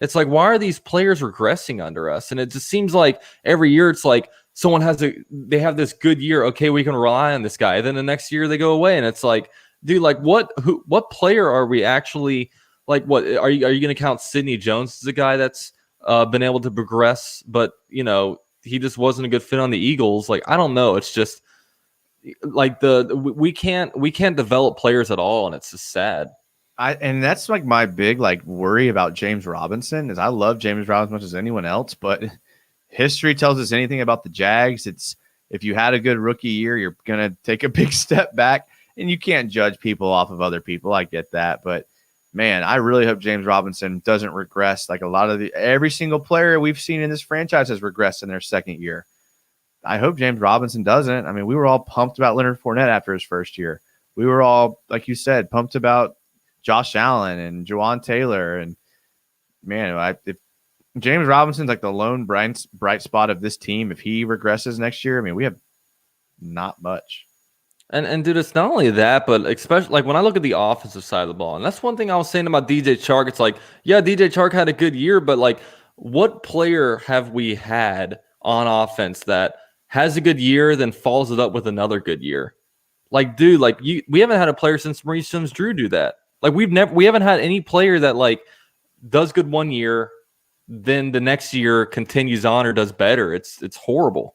Speaker 1: It's like, why are these players regressing under us? And it just seems like every year it's like someone they have this good year. Okay, we can rely on this guy. And then the next year they go away, and it's like, dude, like what player are we actually, like, what are you going to count Sidney Jones as a guy that's been able to progress, but he just wasn't a good fit on the Eagles? Like, I don't know. It's just like we can't develop players at all, and it's just sad.
Speaker 2: And that's like my big worry about James Robinson is I love James Robinson as much as anyone else, but history tells us anything about the Jags, it's if you had a good rookie year, you're going to take a big step back, and you can't judge people off of other people. I get that. But man, I really hope James Robinson doesn't regress. Like every single player we've seen in this franchise has regressed in their second year. I hope James Robinson doesn't. I mean, we were all pumped about Leonard Fournette after his first year. We were all, like you said, pumped about Josh Allen and Juwan Taylor. And man, if James Robinson's like the lone bright spot of this team, if he regresses next year, I mean, we have not much.
Speaker 1: And dude, it's not only that, but especially like when I look at the offensive side of the ball, and that's one thing I was saying about DJ Chark. It's like, yeah, DJ Chark had a good year, but like, what player have we had on offense that has a good year, then follows it up with another good year? Like, dude, like we haven't had a player since Maurice Jones-Drew do that. Like, we haven't had any player that like does good one year, then the next year continues on or does better. It's horrible.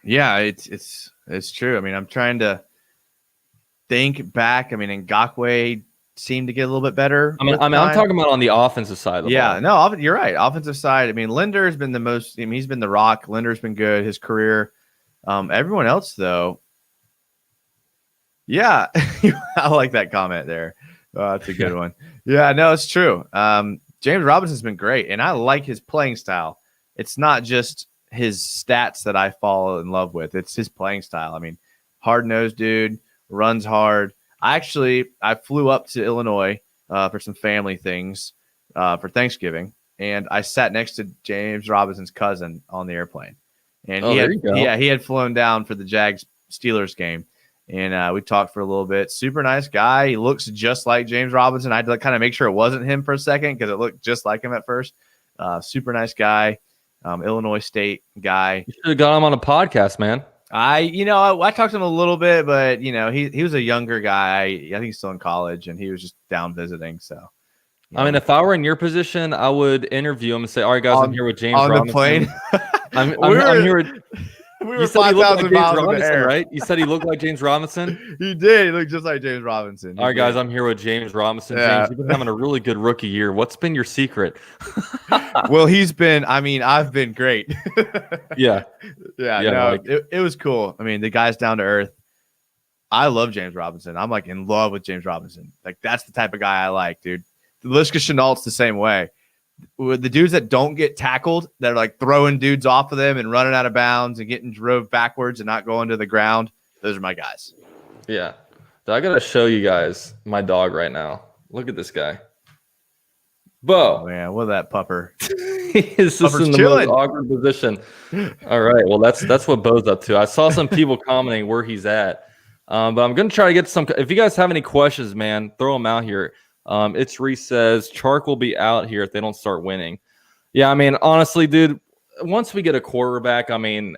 Speaker 2: Yeah, it's true. I mean, I'm trying to think back. I mean, Ngakoue seemed to get a little bit better.
Speaker 1: I'm talking about on the offensive side of the ball.
Speaker 2: No, you're right. Offensive side. I mean, Linder's been the most. I mean, he's been the rock. Linder's been good his career. Everyone else, though. Yeah, I like that comment there. That's a good one. Yeah, no, it's true. James Robinson's been great, and I like his playing style. It's not just his stats that I fall in love with. It's his playing style. I mean, hard-nosed dude, runs hard. I flew up to Illinois for some family things for Thanksgiving, and I sat next to James Robinson's cousin on the airplane. And he had flown down for the Jags Steelers game. And we talked for a little bit. Super nice guy. He looks just like James Robinson. I had to kind of make sure it wasn't him for a second because it looked just like him at first. Super nice guy. Illinois State guy.
Speaker 1: You should have got him on a podcast, man.
Speaker 2: I talked to him a little bit, but he was a younger guy. I think he's still in college, and he was just down visiting. So,
Speaker 1: I mean, if I were in your position, I would interview him and say, "All right, guys, I'm here with James Robinson."
Speaker 2: The plane.
Speaker 1: I'm here with.
Speaker 2: We were 5,000 miles in the air.
Speaker 1: Right? You said he looked like James Robinson?
Speaker 2: He did. He looked just like James Robinson.
Speaker 1: All right, guys, I'm here with James Robinson.
Speaker 2: Yeah.
Speaker 1: James, you've been having a really good rookie year. What's been your secret?
Speaker 2: Well, I've been great.
Speaker 1: Yeah.
Speaker 2: It was cool. I mean, the guy's down to earth. I love James Robinson. I'm like in love with James Robinson. Like, that's the type of guy I like, dude. Laviska Shenault's the same way. With the dudes that don't get tackled, that are like throwing dudes off of them and running out of bounds and getting drove backwards and not going to the ground, those are my guys.
Speaker 1: Yeah. So I got to show you guys my dog right now. Look at this guy. Bo.
Speaker 2: Oh, man, what that pupper?
Speaker 1: He is just in the most awkward position. All right. Well, that's what Bo's up to. I saw some people commenting where he's at. But I'm going to try to get some. If you guys have any questions, man, throw them out here. It's Reese says Chark will be out here if they don't start winning. Yeah, I mean, honestly, dude, once we get a quarterback, I mean,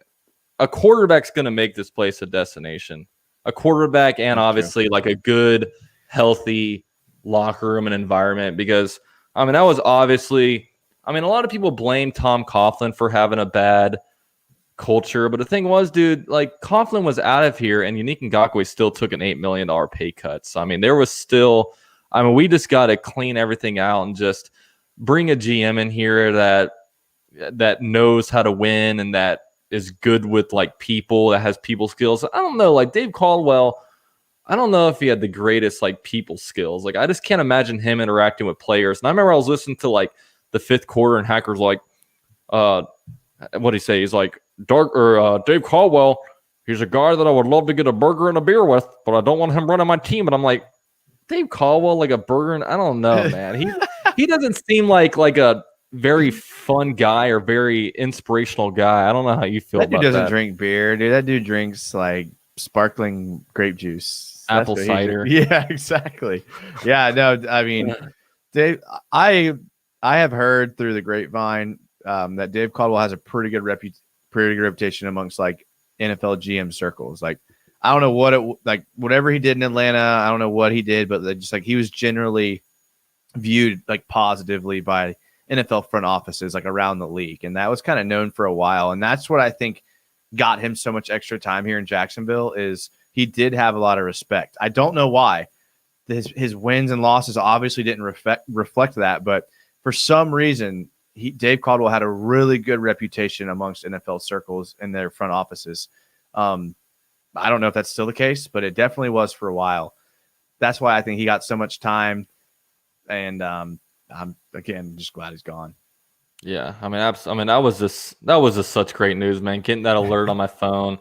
Speaker 1: a quarterback's going to make this place a destination. A quarterback and obviously like a good, healthy locker room and environment because, I mean, that was obviously, I mean, a lot of people blame Tom Coughlin for having a bad culture, but the thing was, dude, like Coughlin was out of here and Unique Ngakoue still took an $8 million pay cut. So, I mean, there was still... I mean, we just got to clean everything out and just bring a GM in here that knows how to win and that is good with like people, that has people skills. I don't know, like Dave Caldwell, I don't know if he had the greatest like people skills. Like I just can't imagine him interacting with players. And I remember I was listening to like the fifth quarter and Hacker's like, what did he say? He's like, Dave Caldwell, he's a guy that I would love to get a burger and a beer with, but I don't want him running my team. And I'm like, Dave Caldwell, like a burger, and I don't know, man. He doesn't seem like a very fun guy or very inspirational guy. I don't know how you feel about that.
Speaker 2: That dude doesn't drink beer, dude. That dude drinks like sparkling grape juice.
Speaker 1: Apple cider.
Speaker 2: Yeah, exactly. Yeah, no, I mean, Dave, I have heard through the grapevine that Dave Caldwell has a pretty good reputation amongst like NFL GM circles. Like, I don't know whatever he did in Atlanta. I don't know what he did, but just like he was generally viewed like positively by NFL front offices like around the league. And that was kind of known for a while. And that's what I think got him so much extra time here in Jacksonville is he did have a lot of respect. I don't know why. His wins and losses obviously didn't reflect that, but for some reason, Dave Caldwell had a really good reputation amongst NFL circles in their front offices. I don't know if that's still the case, but it definitely was for a while. That's why I think he got so much time, and I'm again just glad he's gone.
Speaker 1: Yeah, I mean, that was just such great news, man. Getting that alert on my phone.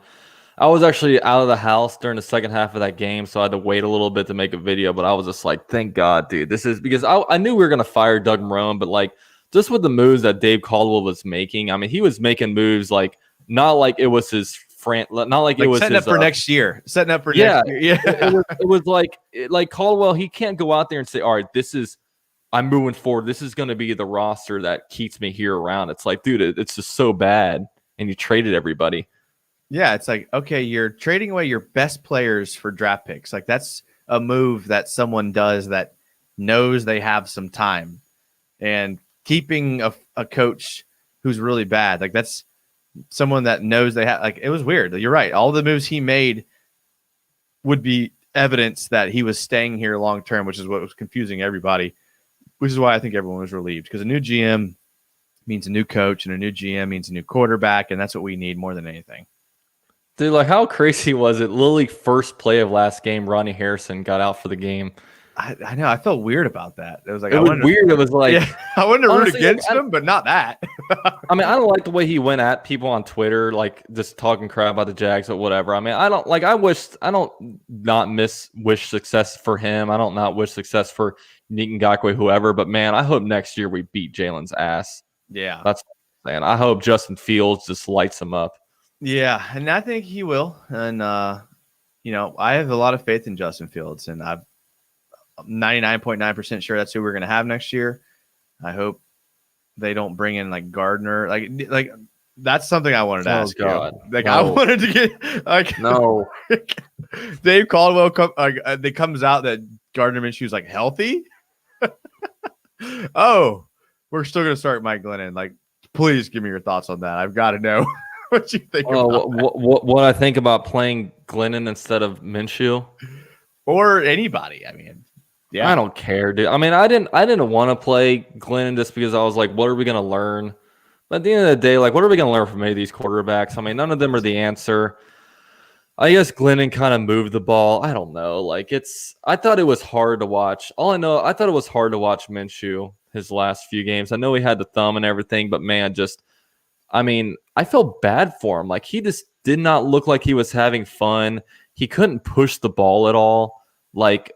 Speaker 1: I was actually out of the house during the second half of that game, so I had to wait a little bit to make a video. But I was just like, thank God, dude. This is because I knew we were gonna fire Doug Marrone, but like just with the moves that Dave Caldwell was making, I mean, he was making moves like not like it was his friend, not like it was
Speaker 2: setting
Speaker 1: his,
Speaker 2: up for next year. Setting up for
Speaker 1: yeah,
Speaker 2: next year. Yeah,
Speaker 1: it was like Caldwell. He can't go out there and say, all right, I'm moving forward. This is going to be the roster that keeps me here around. It's like, dude, it's just so bad. And you traded everybody.
Speaker 2: Yeah, it's like, okay, you're trading away your best players for draft picks. Like that's a move that someone does that knows they have some time. And keeping a coach who's really bad, like that's someone that knows they have. Like it was weird. You're right. All the moves he made would be evidence that he was staying here long term, which is what was confusing everybody. Which is why I think everyone was relieved, because a new GM means a new coach, and a new GM means a new quarterback, and that's what we need more than anything.
Speaker 1: Dude, like how crazy was it? Literally first play of last game, Ronnie Harrison got out for the game.
Speaker 2: I know. I felt weird about that. It was like
Speaker 1: it was weird. It was like
Speaker 2: I wanted to root
Speaker 1: honestly,
Speaker 2: against him, but not that.
Speaker 1: I mean, I don't like the way he went at people on Twitter, like just talking crap about the Jags or whatever. I mean, I don't wish success for him. I don't not wish success for Nick Ngakoue, whoever. But man, I hope next year we beat Jalen's ass.
Speaker 2: Yeah,
Speaker 1: that's what I'm saying. I hope Justin Fields just lights him up.
Speaker 2: Yeah, and I think he will. And I have a lot of faith in Justin Fields, and I'm 99.9% sure that's who we're going to have next year. I hope they don't bring in like Gardner. Like that's something I wanted to ask you. Like no. I wanted to get like
Speaker 1: no.
Speaker 2: Dave Caldwell it comes out that Gardner Minshew's like healthy. Oh, we're still going to start Mike Glennon. Like, please give me your thoughts on that. I've got to know what you think.
Speaker 1: What I think about playing Glennon instead of Minshew,
Speaker 2: or anybody. I mean. Yeah,
Speaker 1: I don't care, dude. I mean, I didn't want to play Glennon just because I was like, what are we going to learn? But at the end of the day, like, what are we going to learn from any of these quarterbacks? I mean, none of them are the answer. I guess Glennon kind of moved the ball. I don't know. Like, I thought it was hard to watch. I thought it was hard to watch Minshew his last few games. I know he had the thumb and everything, but man, I felt bad for him. Like, he just did not look like he was having fun. He couldn't push the ball at all. Like,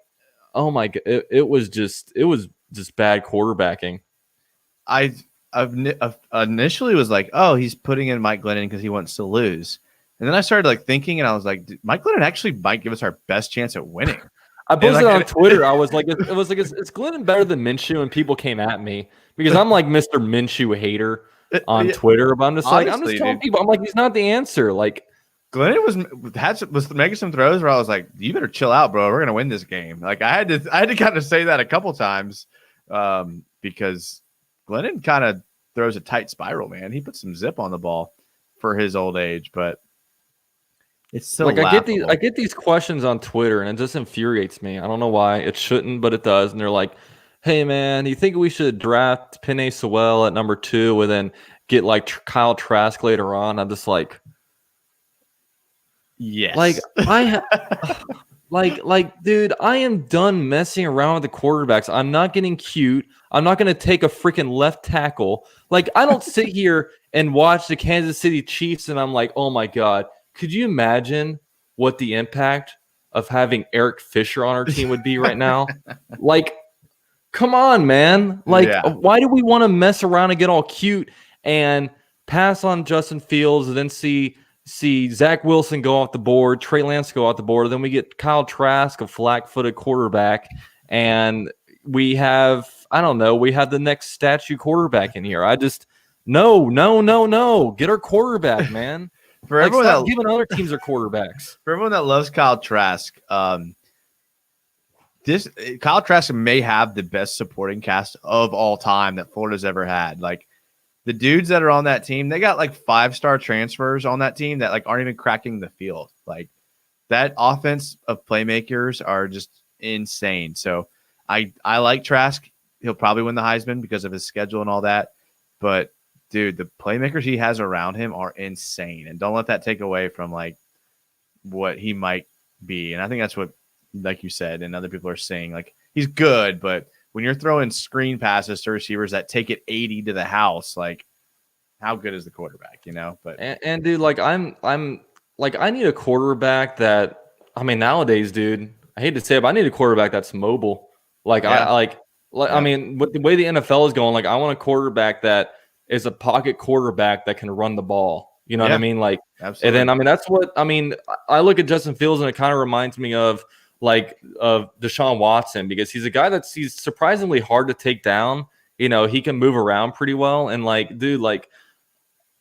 Speaker 1: oh my God, it was just bad quarterbacking.
Speaker 2: I initially was like, oh, he's putting in Mike Glennon because he wants to lose. And then I started like thinking, and I was like, Mike Glennon actually might give us our best chance at winning.
Speaker 1: I posted on Twitter. I was like, is Glennon better than Minshew? And people came at me because I'm like Mr. Minshew hater on Twitter. But I'm just honestly, I'm just telling people, I'm like, he's not the answer. Like,
Speaker 2: Glennon was making some throws where I was like, "You better chill out, bro. We're gonna win this game." Like I had to kind of say that a couple times because Glennon kind of throws a tight spiral, man. He puts some zip on the ball for his old age, but it's still
Speaker 1: like I get these questions on Twitter, and it just infuriates me. I don't know why it shouldn't, but it does. And they're like, "Hey, man, you think we should draft Penei Sewell at number 2 and then get like Kyle Trask later on?" I'm just like.
Speaker 2: Yes.
Speaker 1: Like, dude, I am done messing around with the quarterbacks. I'm not getting cute. I'm not going to take a freaking left tackle. Like, I don't sit here and watch the Kansas City Chiefs and I'm like, oh my God, could you imagine what the impact of having Eric Fisher on our team would be right now? Like, come on, man. Like, why do we want to mess around and get all cute and pass on Justin Fields and then see Zach Wilson go off the board, Trey Lance go off the board, then we get Kyle Trask, a flat-footed quarterback, and we have the next statue quarterback in here. I just no. Get our quarterback, man.
Speaker 2: For everyone
Speaker 1: stop giving other teams their quarterbacks.
Speaker 2: For everyone that loves Kyle Trask, Kyle Trask may have the best supporting cast of all time that Florida's ever had. Like, the dudes that are on that team, they got like 5-star transfers on that team that like aren't even cracking the field. Like, that offense of playmakers are just insane. So I like Trask. He'll probably win the Heisman because of his schedule and all that. But dude, the playmakers he has around him are insane, and don't let that take away from like what he might be. And I think that's what, like you said, and other people are saying, like he's good, but when you're throwing screen passes to receivers that take it 80 to the house, like how good is the quarterback, you know? But
Speaker 1: and dude, like I'm like I need a quarterback that I mean nowadays, dude. I hate to say it, but I need a quarterback that's mobile. Like
Speaker 2: yeah,
Speaker 1: I like I mean, with the way the NFL is going, like I want a quarterback that is a pocket quarterback that can run the ball. You know what I mean? Like,
Speaker 2: absolutely.
Speaker 1: and then I mean that's what I mean. I look at Justin Fields and it kind of reminds me of Deshaun Watson because he's a guy he's surprisingly hard to take down. You know, he can move around pretty well, and like, dude, like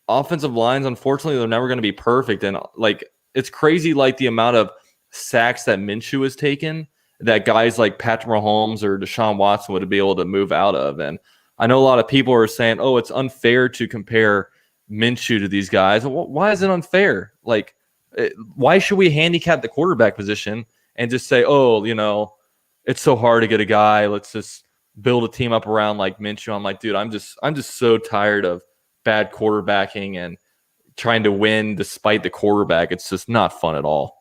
Speaker 1: offensive lines, unfortunately, they're never going to be perfect. And like, it's crazy, like the amount of sacks that Minshew has taken that guys like Patrick Mahomes or Deshaun Watson would be able to move out of. And I know a lot of people are saying, oh, it's unfair to compare Minshew to these guys. Why is it unfair? Like, why should we handicap the quarterback position and just say, oh, you know, it's so hard to get a guy. Let's just build a team up around like Minshew. I'm like, dude, I'm just so tired of bad quarterbacking and trying to win despite the quarterback. It's just not fun at all.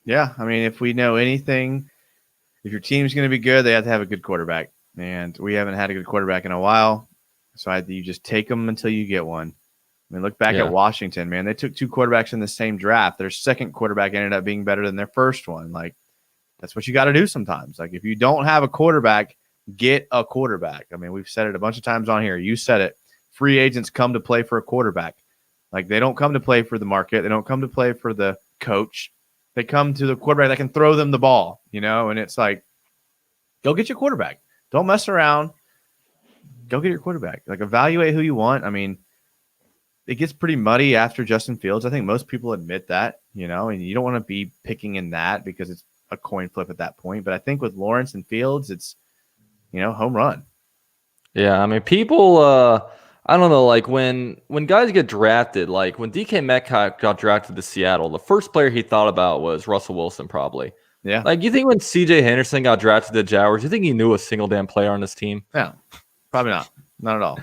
Speaker 2: Yeah, I mean, if we know anything, if your team's going to be good, they have to have a good quarterback. And we haven't had a good quarterback in a while. So you just take them until you get one. I mean, look back at Washington, man. They took 2 quarterbacks in the same draft. Their second quarterback ended up being better than their first one. Like, that's what you got to do sometimes. Like, if you don't have a quarterback, get a quarterback. I mean, we've said it a bunch of times on here. You said it. Free agents come to play for a quarterback. Like, they don't come to play for the market. They don't come to play for the coach. They come to the quarterback that can throw them the ball, you know? And it's like, go get your quarterback. Don't mess around. Go get your quarterback. Like, evaluate who you want. I mean, it gets pretty muddy after Justin Fields. I think most people admit that, you know, and you don't want to be picking in that because it's a coin flip at that point. But I think with Lawrence and Fields, it's, you know, home run.
Speaker 1: Yeah, I mean, people, I don't know, like when guys get drafted, like when DK Metcalf got drafted to Seattle, the first player he thought about was Russell Wilson, probably.
Speaker 2: Yeah.
Speaker 1: Like, you think when CJ Henderson got drafted to the Jaguars, you think he knew a single damn player on this team?
Speaker 2: No, probably not. Not at all.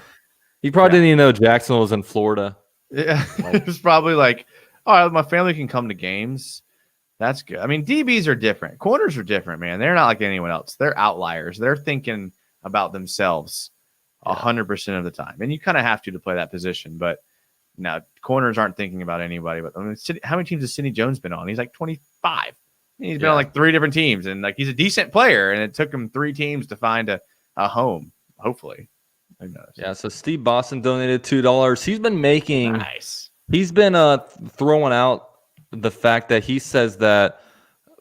Speaker 1: He probably didn't even know Jacksonville was in Florida.
Speaker 2: Yeah, it was probably like, all right, my family can come to games. That's good. I mean, DBs are different. Corners are different, man. They're not like anyone else. They're outliers. They're thinking about themselves 100% of the time. And you kind of have to play that position. But now corners aren't thinking about anybody. But I mean, how many teams has Sidney Jones been on? He's like 25. He's been on like 3 different teams. And like, he's a decent player. And it took him 3 teams to find a home, hopefully.
Speaker 1: Yeah, so Steve Boston donated $2. He's been making
Speaker 2: nice.
Speaker 1: He's been throwing out the fact that he says that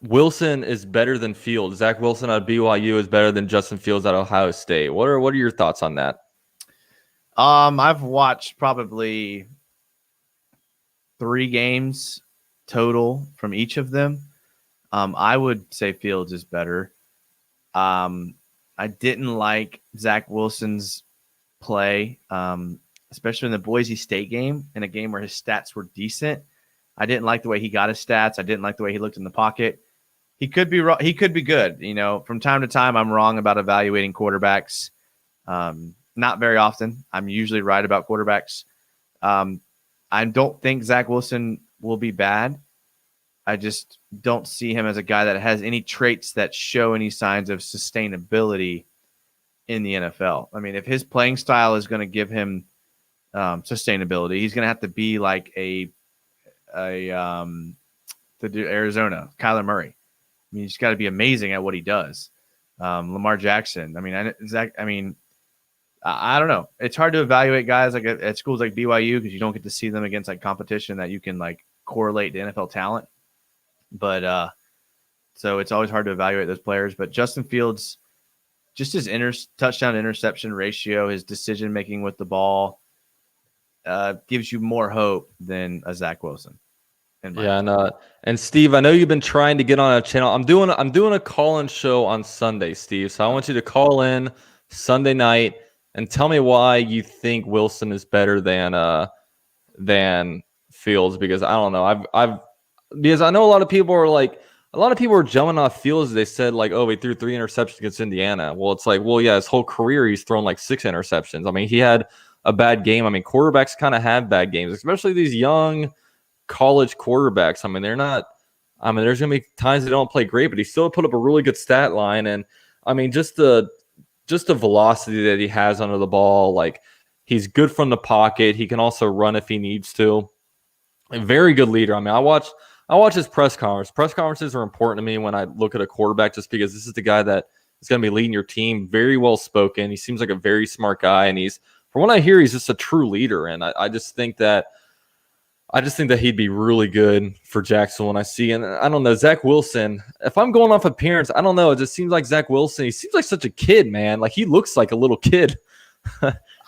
Speaker 1: Wilson is better than Fields. Zach Wilson at BYU is better than Justin Fields at Ohio State. What are your thoughts on that?
Speaker 2: I've watched probably 3 games total from each of them. I would say Fields is better. I didn't like Zach Wilson's play, especially in the Boise State game, in a game where his stats were decent. I didn't like the way he got his stats. I didn't like the way he looked in the pocket. He could be wrong. He could be good. You know, from time to time, I'm wrong about evaluating quarterbacks. Not very often. I'm usually right about quarterbacks. I don't think Zach Wilson will be bad. I just don't see him as a guy that has any traits that show any signs of sustainability in the NFL. I mean, if his playing style is going to give him sustainability, he's going to have to be like the Arizona Kyler Murray. I mean, he's got to be amazing at what he does. Lamar Jackson. I mean, I don't know. It's hard to evaluate guys like at schools like BYU because you don't get to see them against like competition that you can like correlate to NFL talent. But so it's always hard to evaluate those players. But Justin Fields, just his touchdown interception ratio, his decision making with the ball, gives you more hope than a Zach Wilson.
Speaker 1: Yeah, and Steve, I know you've been trying to get on a channel. I'm doing a call-in show on Sunday, Steve. So I want you to call in Sunday night and tell me why you think Wilson is better than Fields, because I don't know. Because I know a lot of people are jumping off Fields. They said like, oh, he threw 3 interceptions against Indiana. Well, it's like, well, yeah, his whole career he's thrown like 6 interceptions. I mean, he had a bad game. I mean, quarterbacks kind of have bad games, especially these young college quarterbacks. I mean, they're not. I mean, there's gonna be times they don't play great, but he still put up a really good stat line. And I mean, just the velocity that he has under the ball, like he's good from the pocket. He can also run if he needs to. A very good leader. I mean, I watch his press conference. Press conferences are important to me when I look at a quarterback, just because this is the guy that is going to be leading your team. Very well spoken. He seems like a very smart guy, and from what I hear, he's just a true leader. And I just think that he'd be really good for Jacksonville. And I don't know, Zach Wilson. If I'm going off appearance, I don't know. It just seems like Zach Wilson. He seems like such a kid, man. Like he looks like a little kid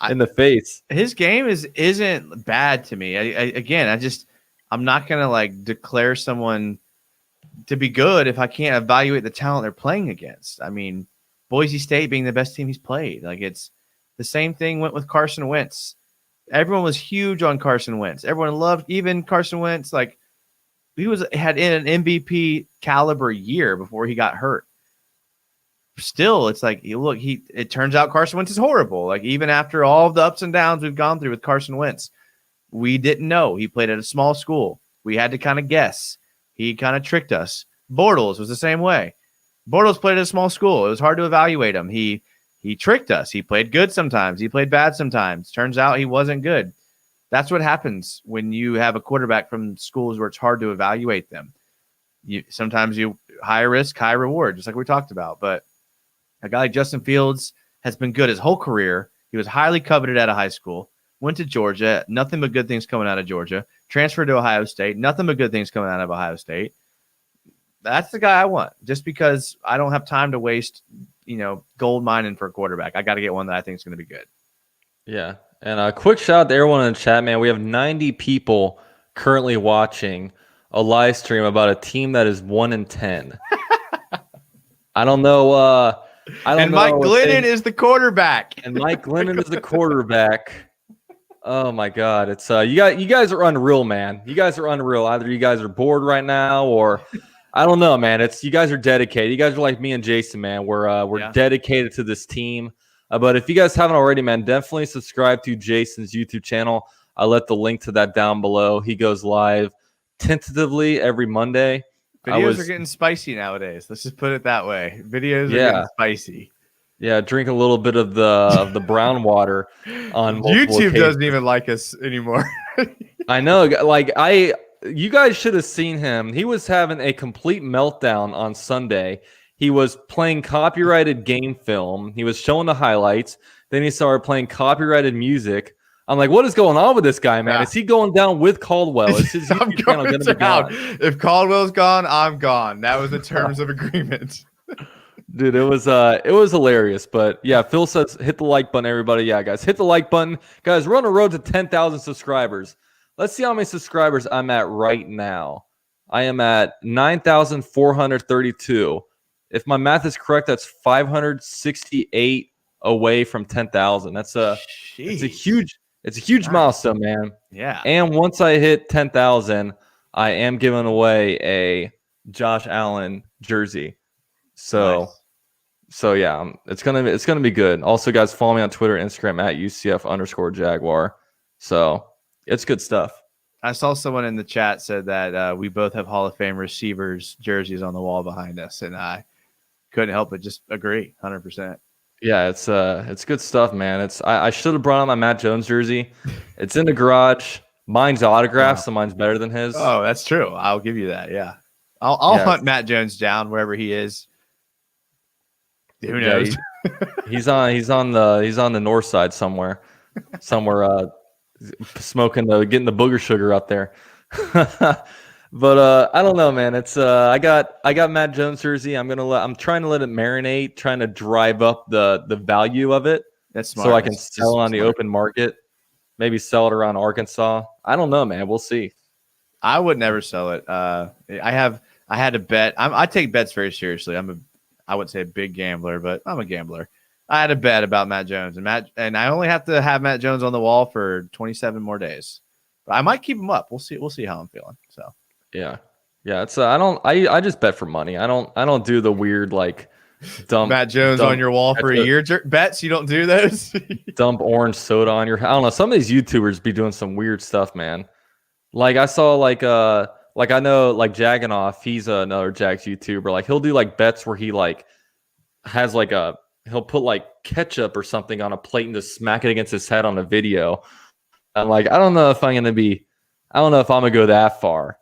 Speaker 1: in the face.
Speaker 2: His game isn't bad to me. I'm not gonna like declare someone to be good if I can't evaluate the talent they're playing against. I mean, Boise State being the best team he's played, like it's the same thing went with Carson Wentz. Everyone was huge on Carson Wentz. Everyone loved even Carson Wentz. Like he had in an MVP caliber year before he got hurt. Still, it's like it turns out Carson Wentz is horrible. Like even after all of the ups and downs we've gone through with Carson Wentz, we didn't know. He played at a small school. We had to kind of guess. He kind of tricked us. Bortles was the same way. Bortles played at a small school. It was hard to evaluate him. He tricked us. He played good sometimes. He played bad sometimes. Turns out he wasn't good. That's what happens when you have a quarterback from schools where it's hard to evaluate them. Sometimes you high risk, high reward, just like we talked about. But a guy like Justin Fields has been good his whole career. He was highly coveted out of high school. Went to Georgia, nothing but good things coming out of Georgia. Transferred to Ohio State, nothing but good things coming out of Ohio State. That's the guy I want, just because I don't have time to waste, gold mining for a quarterback. I got to get one that I think is going to be good.
Speaker 1: Yeah. And a quick shout out to everyone in the chat, man. We have 90 people currently watching a live stream about a team that is 1-10. I don't know.
Speaker 2: And Mike Glennon is the quarterback.
Speaker 1: And Mike Glennon is the quarterback. Oh my God. It's you guys are unreal, man. You guys are unreal. Either you guys are bored right now, or I don't know, man. It's you guys are dedicated. You guys are like me and Jason, man. We're dedicated to this team. But if you guys haven't already, man, definitely subscribe to Jason's YouTube channel. I'll let the link to that down below. He goes live tentatively every Monday.
Speaker 2: Videos are getting spicy nowadays. Let's just put it that way. Videos are getting spicy.
Speaker 1: Yeah, drink a little bit of the brown water on
Speaker 2: YouTube doesn't even like us anymore.
Speaker 1: I know. Like you guys should have seen him. He was having a complete meltdown on Sunday. He was playing copyrighted game film. He was showing the highlights. Then he started playing copyrighted music. I'm like, what is going on with this guy, man? Yeah. Is he going down with Caldwell? Is his YouTube channel going to be gone?
Speaker 2: If Caldwell's gone, I'm gone. That was the terms of agreement.
Speaker 1: Dude, it was hilarious. But yeah, Phil says hit the like button, everybody. Yeah, guys, hit the like button. Guys, we're on the road to 10,000 subscribers. Let's see how many subscribers I'm at right now. I am at 9,432. If my math is correct, that's 568 away from 10,000. It's a huge milestone, man.
Speaker 2: Yeah.
Speaker 1: And once I hit 10,000, I am giving away a Josh Allen jersey. So yeah, it's gonna be good. Also, guys, follow me on Twitter, Instagram at UCF_Jaguar. So it's good stuff.
Speaker 2: I saw someone in the chat said that we both have Hall of Fame receivers jerseys on the wall behind us, and I couldn't help but just agree 100%.
Speaker 1: Yeah, it's good stuff, man. I should have brought on my Matt Jones jersey. It's in the garage. Mine's autographed, so mine's better than his.
Speaker 2: Oh, that's true. I'll give you that. Yeah, I'll hunt Matt Jones down wherever he is. Who knows?
Speaker 1: Yeah, he's on the north side somewhere, smoking getting the booger sugar up there. But I don't know, man. It's I got Matt Jones jersey. I'm trying to let it marinate, trying to drive up the value of it.
Speaker 2: That's smart.
Speaker 1: So I can sell it on the open market. Maybe sell it around Arkansas. I don't know, man. We'll see.
Speaker 2: I would never sell it. I had a bet. I take bets very seriously. I wouldn't say a big gambler, but I'm a gambler. I had a bet about Matt Jones, and I only have to have Matt Jones on the wall for 27 more days. But I might keep him up. We'll see how I'm feeling. So
Speaker 1: yeah. It's I just bet for money. I don't do the weird like dump
Speaker 2: Matt Jones
Speaker 1: dump
Speaker 2: on your wall for a year. Bets you don't do those.
Speaker 1: dump orange soda on your. I don't know. Some of these YouTubers be doing some weird stuff, man. Like I saw like I know like Jagganoff, he's another Jags YouTuber. Like he'll do like bets where he like has like he'll put like ketchup or something on a plate and just smack it against his head on a video. I'm like, I don't know if I'm gonna go that far.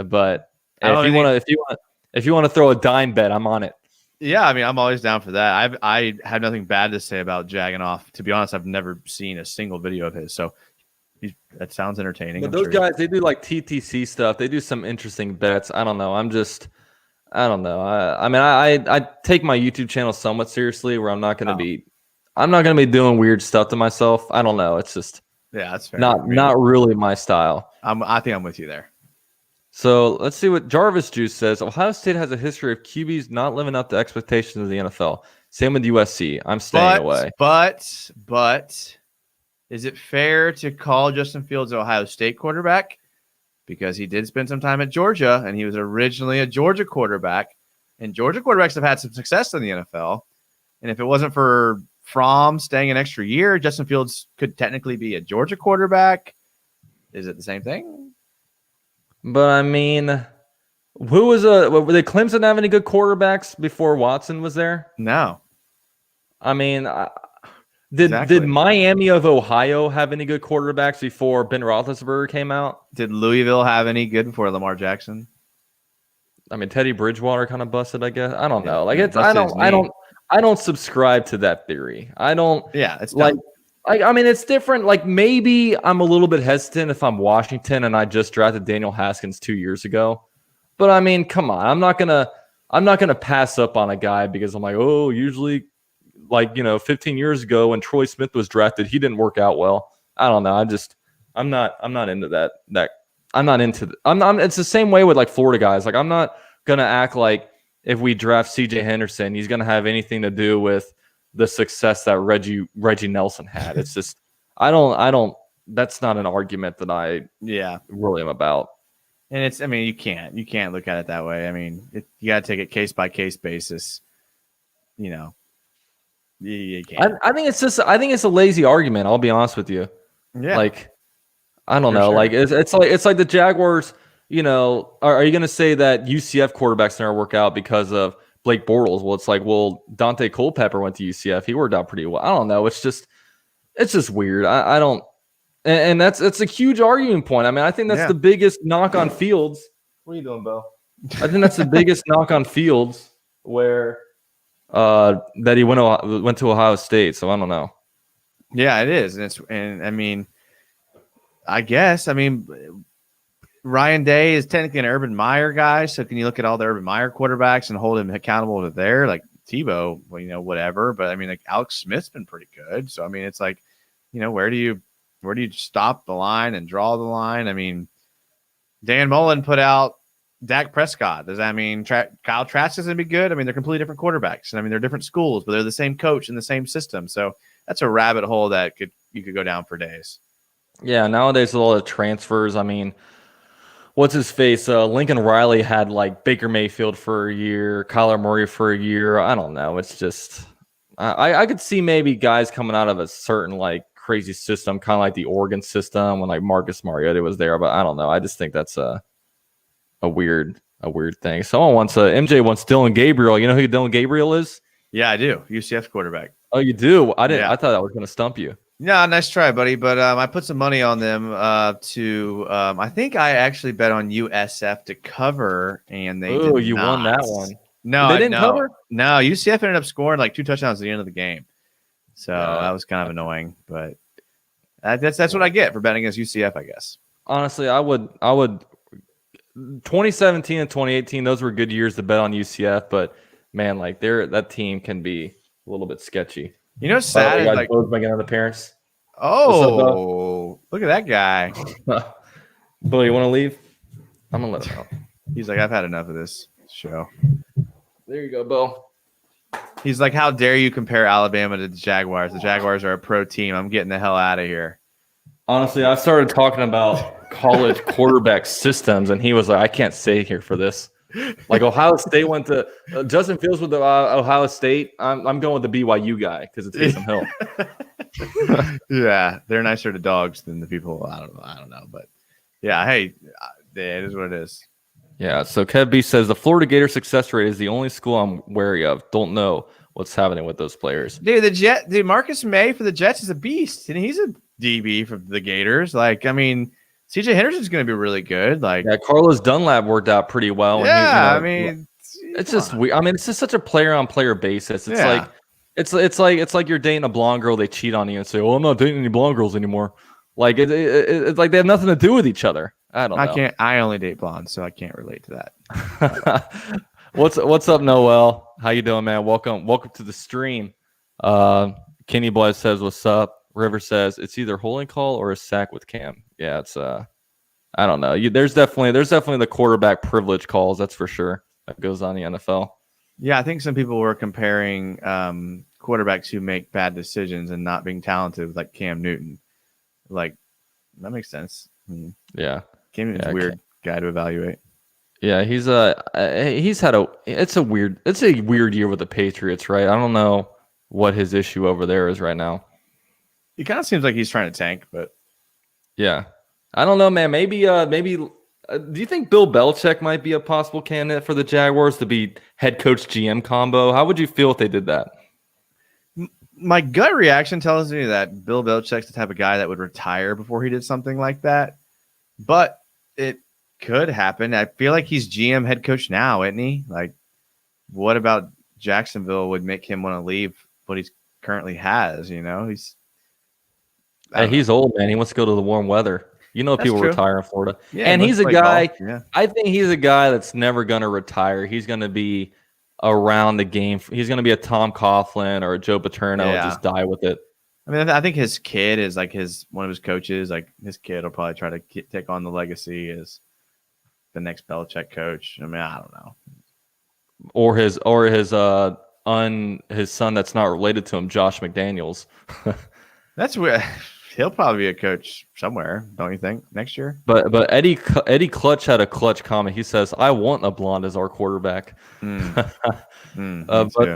Speaker 1: But if you want to throw a dime bet, I'm on it.
Speaker 2: Yeah, I mean, I'm always down for that. I have nothing bad to say about Jagganoff. To be honest, I've never seen a single video of his. So that sounds entertaining.
Speaker 1: But those guys, they do like TTC stuff. They do some interesting bets. I don't know. I don't know. I mean, I take my YouTube channel somewhat seriously, where I'm not going to be doing weird stuff to myself. I don't know. It's just
Speaker 2: that's fair.
Speaker 1: Not really my style.
Speaker 2: I think I'm with you there.
Speaker 1: So let's see what Jarvis Juice says. Ohio State has a history of QBs not living up to expectations of the NFL. Same with USC. I'm staying away.
Speaker 2: But is it fair to call Justin Fields an Ohio State quarterback? Because he did spend some time at Georgia, and he was originally a Georgia quarterback. And Georgia quarterbacks have had some success in the NFL. And if it wasn't for Fromm staying an extra year, Justin Fields could technically be a Georgia quarterback. Is it the same thing?
Speaker 1: But I mean, did Clemson have any good quarterbacks before Watson was there?
Speaker 2: No.
Speaker 1: I mean, did Miami of Ohio have any good quarterbacks before Ben Roethlisberger came out?
Speaker 2: Did Louisville have any good before Lamar Jackson?
Speaker 1: I mean, Teddy Bridgewater kind of busted, I guess. I don't know. Like I don't subscribe to that theory. I don't.
Speaker 2: Yeah, it's
Speaker 1: like. I mean, it's different. Like maybe I'm a little bit hesitant if I'm Washington and I just drafted Daniel Haskins 2 years ago. But I mean, come on, I'm not gonna pass up on a guy because I'm like, oh, usually, like 15 years ago when Troy Smith was drafted, he didn't work out well. I don't know. I'm not into that. It's the same way with like Florida guys. Like I'm not gonna act like if we draft CJ Henderson, he's gonna have anything to do with the success that Reggie Nelson had. It's just I don't that's not an argument that I really am about.
Speaker 2: And it's, I mean, you can't look at it that way. I mean, you got to take it case by case basis. You can't.
Speaker 1: I think it's a lazy argument. I'll be honest with you.
Speaker 2: Yeah.
Speaker 1: Like, I don't know.
Speaker 2: Sure.
Speaker 1: Like it's like the Jaguars. Are you going to say that UCF quarterbacks never work out because of Blake Bortles? Well, it's like, Dante Culpepper went to UCF. He worked out pretty well. I don't know. It's just weird. I don't. And that's a huge argument point. I mean, I think that's the biggest knock on Fields. What are you doing, Bo? I think that's the biggest knock on Fields, where that he went to Ohio State. So I don't know.
Speaker 2: Yeah, it is, and I mean, Ryan Day is technically an Urban Meyer guy. So can you look at all the Urban Meyer quarterbacks and hold him accountable to there? Like Tebow, whatever. But I mean, like Alex Smith's been pretty good. So I mean, it's like, where do you stop the line and draw the line? I mean, Dan Mullen put out Dak Prescott. Does that mean Kyle Trask is going to be good? I mean, they're completely different quarterbacks. And I mean, they're different schools, but they're the same coach and the same system. So that's a rabbit hole that you could go down for days. Yeah,
Speaker 1: nowadays a lot of transfers. I mean, what's his face? Lincoln Riley had like Baker Mayfield for a year, Kyler Murray for a year. I don't know. It's just I could see maybe guys coming out of a certain like crazy system, kind of like the Oregon system when like Marcus Mariota was there. But I don't know. I just think that's a weird thing. MJ wants Dylan Gabriel. You know who Dylan Gabriel is?
Speaker 2: Yeah, I do. UCF quarterback.
Speaker 1: Oh, you do? I didn't. Yeah. I thought I was going to stump you.
Speaker 2: Yeah, nice try, buddy. But I put some money on them I think I actually bet on USF to cover, and they did
Speaker 1: you
Speaker 2: not.
Speaker 1: Won that one.
Speaker 2: No, they didn't cover? No, UCF ended up scoring like 2 touchdowns at the end of the game. So that was kind of annoying, but that's what I get for betting against UCF, I guess.
Speaker 1: Honestly, I would 2017 and 2018, those were good years to bet on UCF, but man, like that team can be a little bit sketchy.
Speaker 2: Sad is like
Speaker 1: Bo's making an appearance.
Speaker 2: Oh, look at that guy.
Speaker 1: Bo, you want to leave? I'm gonna let him out.
Speaker 2: He's like, I've had enough of this show.
Speaker 1: There you go, Bo.
Speaker 2: He's like, how dare you compare Alabama to the Jaguars? The Jaguars are a pro team. I'm getting the hell out of here.
Speaker 1: Honestly, I started talking about college quarterback systems, and he was like, I can't stay here for this. Like Ohio State went to Justin Fields with the Ohio State. I'm going with the BYU guy because it's Taysom Hill.
Speaker 2: Yeah, they're nicer to dogs than the people. I don't know, but yeah, hey, it is what it is.
Speaker 1: Yeah. So Kev B says the Florida Gator success rate is the only school I'm wary of. Don't know what's happening with those players.
Speaker 2: Dude, Marcus May for the Jets is a beast, and he's a DB for the Gators. Like, I mean, CJ Henderson's going to be really good. Like,
Speaker 1: yeah, Carlos Dunlap worked out pretty well.
Speaker 2: Yeah,
Speaker 1: and
Speaker 2: I mean,
Speaker 1: it's just weird. I mean, it's just such a player-on-player basis. It's like it's like you're dating a blonde girl, they cheat on you and say, "Oh, I'm not dating any blonde girls anymore." Like it's like they have nothing to do with each other. I don't know.
Speaker 2: I only date blondes, so I can't relate to that.
Speaker 1: What's up, Noel? How you doing, man? Welcome to the stream. Kenny Blythe says, "What's up?" River says, "It's either holding call or a sack with Cam." Yeah, it's I don't know. There's definitely the quarterback privilege calls. That's for sure. That goes on in the NFL.
Speaker 2: Yeah, I think some people were comparing quarterbacks who make bad decisions and not being talented with like Cam Newton. Like, that makes sense.
Speaker 1: Yeah.
Speaker 2: Cam Newton's a weird guy to evaluate.
Speaker 1: Yeah, it's a weird year with the Patriots, right? I don't know what his issue over there is right now.
Speaker 2: He kind of seems like he's trying to tank, but
Speaker 1: yeah. I don't know, man. Maybe do you think Bill Belichick might be a possible candidate for the Jaguars to be head coach GM combo? How would you feel if they did that?
Speaker 2: My gut reaction tells me that Bill Belichick's the type of guy that would retire before he did something like that. But it could happen. I feel like he's GM head coach now, isn't he? Like, what about Jacksonville would make him want to leave what he currently has? You know,
Speaker 1: he's old, man. He wants to go to the warm weather. You know, people retire in Florida.
Speaker 2: Yeah,
Speaker 1: and he's a guy, I think he's a guy that's never going to retire. He's going to be around the game. He's going to be a Tom Coughlin or a Joe Paterno and just die with it.
Speaker 2: I mean, I think his kid is like one of his coaches. Like, his kid will probably try to take on the legacy as the next Belichick coach. I mean, I don't know.
Speaker 1: Or his son that's not related to him, Josh McDaniels.
Speaker 2: That's weird. He'll probably be a coach somewhere, don't you think, next year?
Speaker 1: But Eddie Clutch had a clutch comment. He says, "I want a blonde as our quarterback." But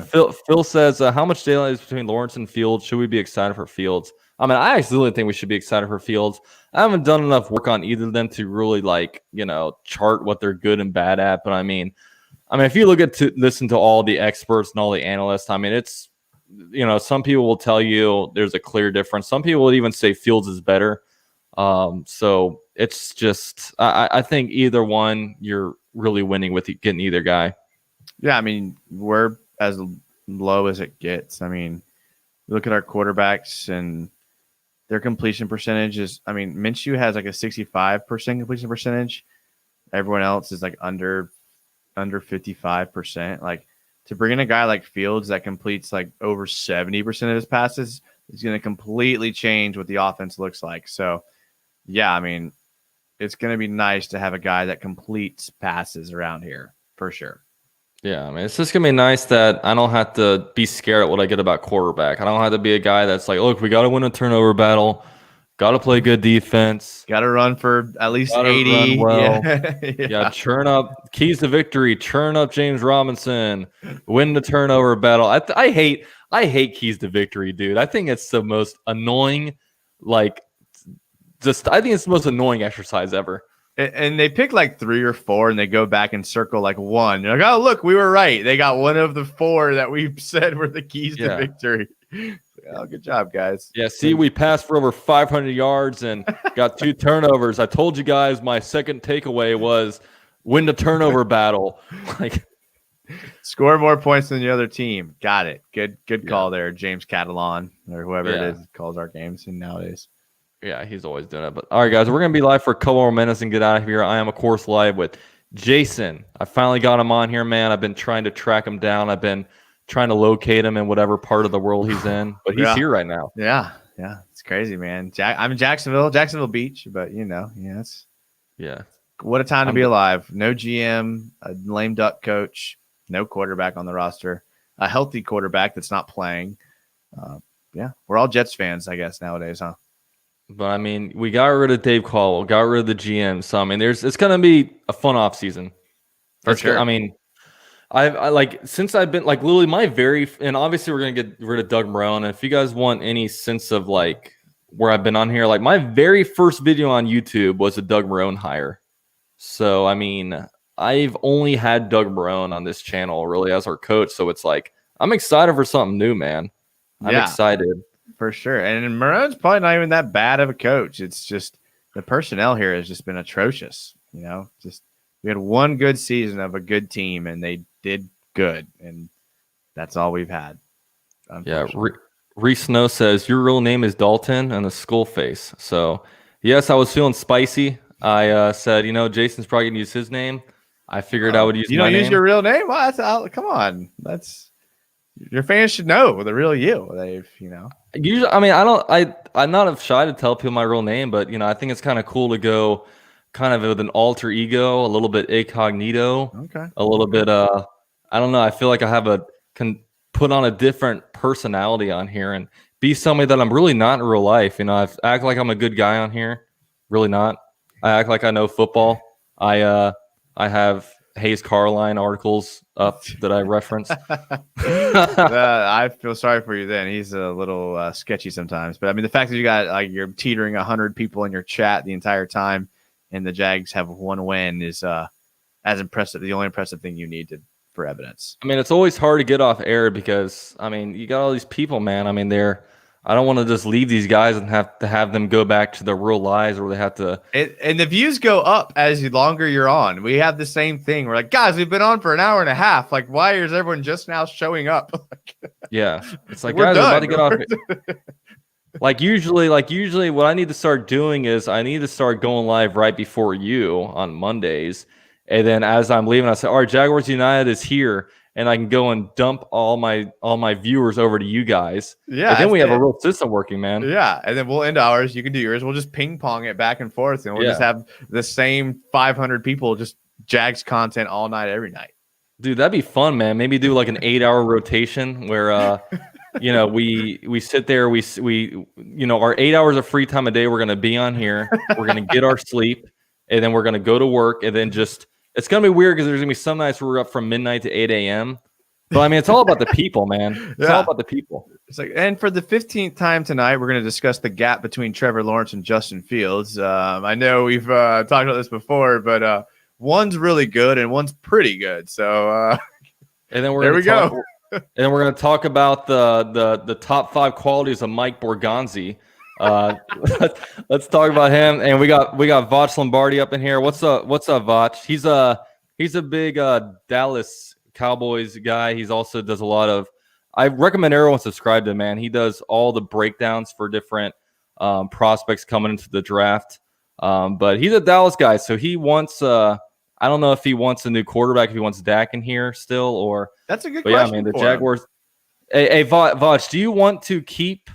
Speaker 1: Phil says, "How much daylight is between Lawrence and Fields? Should we be excited for Fields?" I mean, I absolutely think we should be excited for Fields. I haven't done enough work on either of them to really chart what they're good and bad at. But I mean, if you listen to all the experts and all the analysts, I mean, it's. Some people will tell you there's a clear difference. Some people would even say Fields is better. So it's just, I think either one, you're really winning with getting either guy.
Speaker 2: Yeah, I mean, we're as low as it gets. I mean, look at our quarterbacks and their completion percentage is, I mean, Minshew has like a 65% completion percentage. Everyone else is like under 55%. Like, to bring in a guy like Fields that completes like over 70% of his passes is going to completely change what the offense looks like. So, yeah, I mean, it's going to be nice to have a guy that completes passes around here for sure.
Speaker 1: Yeah, I mean, it's just going to be nice that I don't have to be scared at what I get about quarterback. I don't have to be a guy that's like, look, we got to win a turnover battle. Got to play good defense.
Speaker 2: Got to run for at least 80.
Speaker 1: Well. Yeah, churn up keys to victory. Churn up James Robinson. Win the turnover battle. I hate keys to victory, dude. I think it's the most annoying. I think it's the most annoying exercise ever.
Speaker 2: And they pick like 3 or 4, and they go back and circle like 1. You're like, oh, look, we were right. They got one of the 4 that we said were the keys to victory. Oh, good job, guys.
Speaker 1: Yeah, see, we passed for over 500 yards and got 2 turnovers. I told you guys my second takeaway was win the turnover battle.
Speaker 2: Score more points than the other team. Got it. Good call there, James Catalan, or whoever it is calls our games nowadays.
Speaker 1: Yeah, he's always doing it. But all right, guys, we're going to be live for a couple more minutes and get out of here. I am, of course, live with Jason. I finally got him on here, man. I've been trying to track him down. I've been trying to locate him in whatever part of the world he's in, but he's here right now.
Speaker 2: Yeah, it's crazy, man. I'm in Jacksonville Beach, but what a time to be alive. No GM, a lame duck coach, no quarterback on the roster, a healthy quarterback that's not playing. We're all Jets fans, I guess, nowadays, huh?
Speaker 1: But I mean, we got rid of Dave Caldwell, got rid of the GM. So I mean, it's going to be a fun off season.
Speaker 2: For sure.
Speaker 1: I mean, I like since I've been like literally and obviously we're gonna get rid of Doug Marone. And if you guys want any sense of like where I've been on here, like my very first video on YouTube was a Doug Marone hire. So I mean, I've only had Doug Marone on this channel really as our coach. So it's like I'm excited for something new, man. I'm excited.
Speaker 2: For sure. And Marone's probably not even that bad of a coach. It's just the personnel here has just been atrocious. You know, just we had one good season of a good team and they did good. And that's all we've had.
Speaker 1: Yeah. Reese Snow says your real name is Dalton and a skull face. So yes, I was feeling spicy. I said, you know, Jason's probably gonna use his name. I figured I would use.
Speaker 2: You don't use your real name? Well, come on, your fans should know the real you. They've, you know.
Speaker 1: Usually, I mean, I'm not shy to tell people my real name, but you know, I think it's kind of cool to go kind of with an alter ego, a little bit incognito, a little bit. I don't know. I feel like I can put on a different personality on here and be somebody that I'm really not in real life. You know, I act like I'm a good guy on here, really not. I act like I know football. I have Hayes Carline articles up that I reference.
Speaker 2: I feel sorry for you then. He's a little sketchy sometimes. But I mean, the fact that you got like you're teetering 100 people in your chat the entire time and the Jags have one win is as impressive. The only impressive thing you need for evidence.
Speaker 1: I mean, it's always hard to get off air because, I mean, you got all these people, man. I mean, I don't want to just leave these guys and have to have them go back to their real lives where they have to.
Speaker 2: And the views go up as longer you're on. We have the same thing. We're like, guys, we've been on for an hour and a half. Like, why is everyone just now showing up?
Speaker 1: Yeah. It's like, guys, we're about to get off. Usually what I need to start doing is I need to start going live right before you on Mondays. And then as I'm leaving, I say, all right, Jaguars United is here. And I can go and dump all my viewers over to you guys. Yeah. And then we have a real system working, man.
Speaker 2: Yeah. And then we'll end ours. You can do yours. We'll just ping pong it back and forth. And we'll just have the same 500 people just Jags content all night, every night.
Speaker 1: Dude, that'd be fun, man. Maybe do like an 8-hour rotation where, you know, we sit there, we you know, our 8 hours of free time a day, we're going to be on here. We're going to get our sleep. And then we're going to go to work and then just. It's going to be weird because there's going to be some nights where we're up from midnight to 8 a.m. But, I mean, it's all about the people, man. It's all about the people.
Speaker 2: It's like, and for the 15th time tonight, we're going to discuss the gap between Trevor Lawrence and Justin Fields. I know we've talked about this before, but one's really good and one's pretty good. So
Speaker 1: and then we're go. And then we're going to talk about the top 5 qualities of Mike Borgonzi. Let's talk about him. And we got Vach Lombardi up in here. What's up, Vach? He's a big Dallas Cowboys guy. He's also does a lot of. I recommend everyone subscribe to him, man. He does all the breakdowns for different prospects coming into the draft. But he's a Dallas guy, so he wants. I don't know if he wants a new quarterback, if he wants Dak in here still, or
Speaker 2: that's a good question.
Speaker 1: Yeah, I mean the Jaguars. Hey, Vach, do you want to keep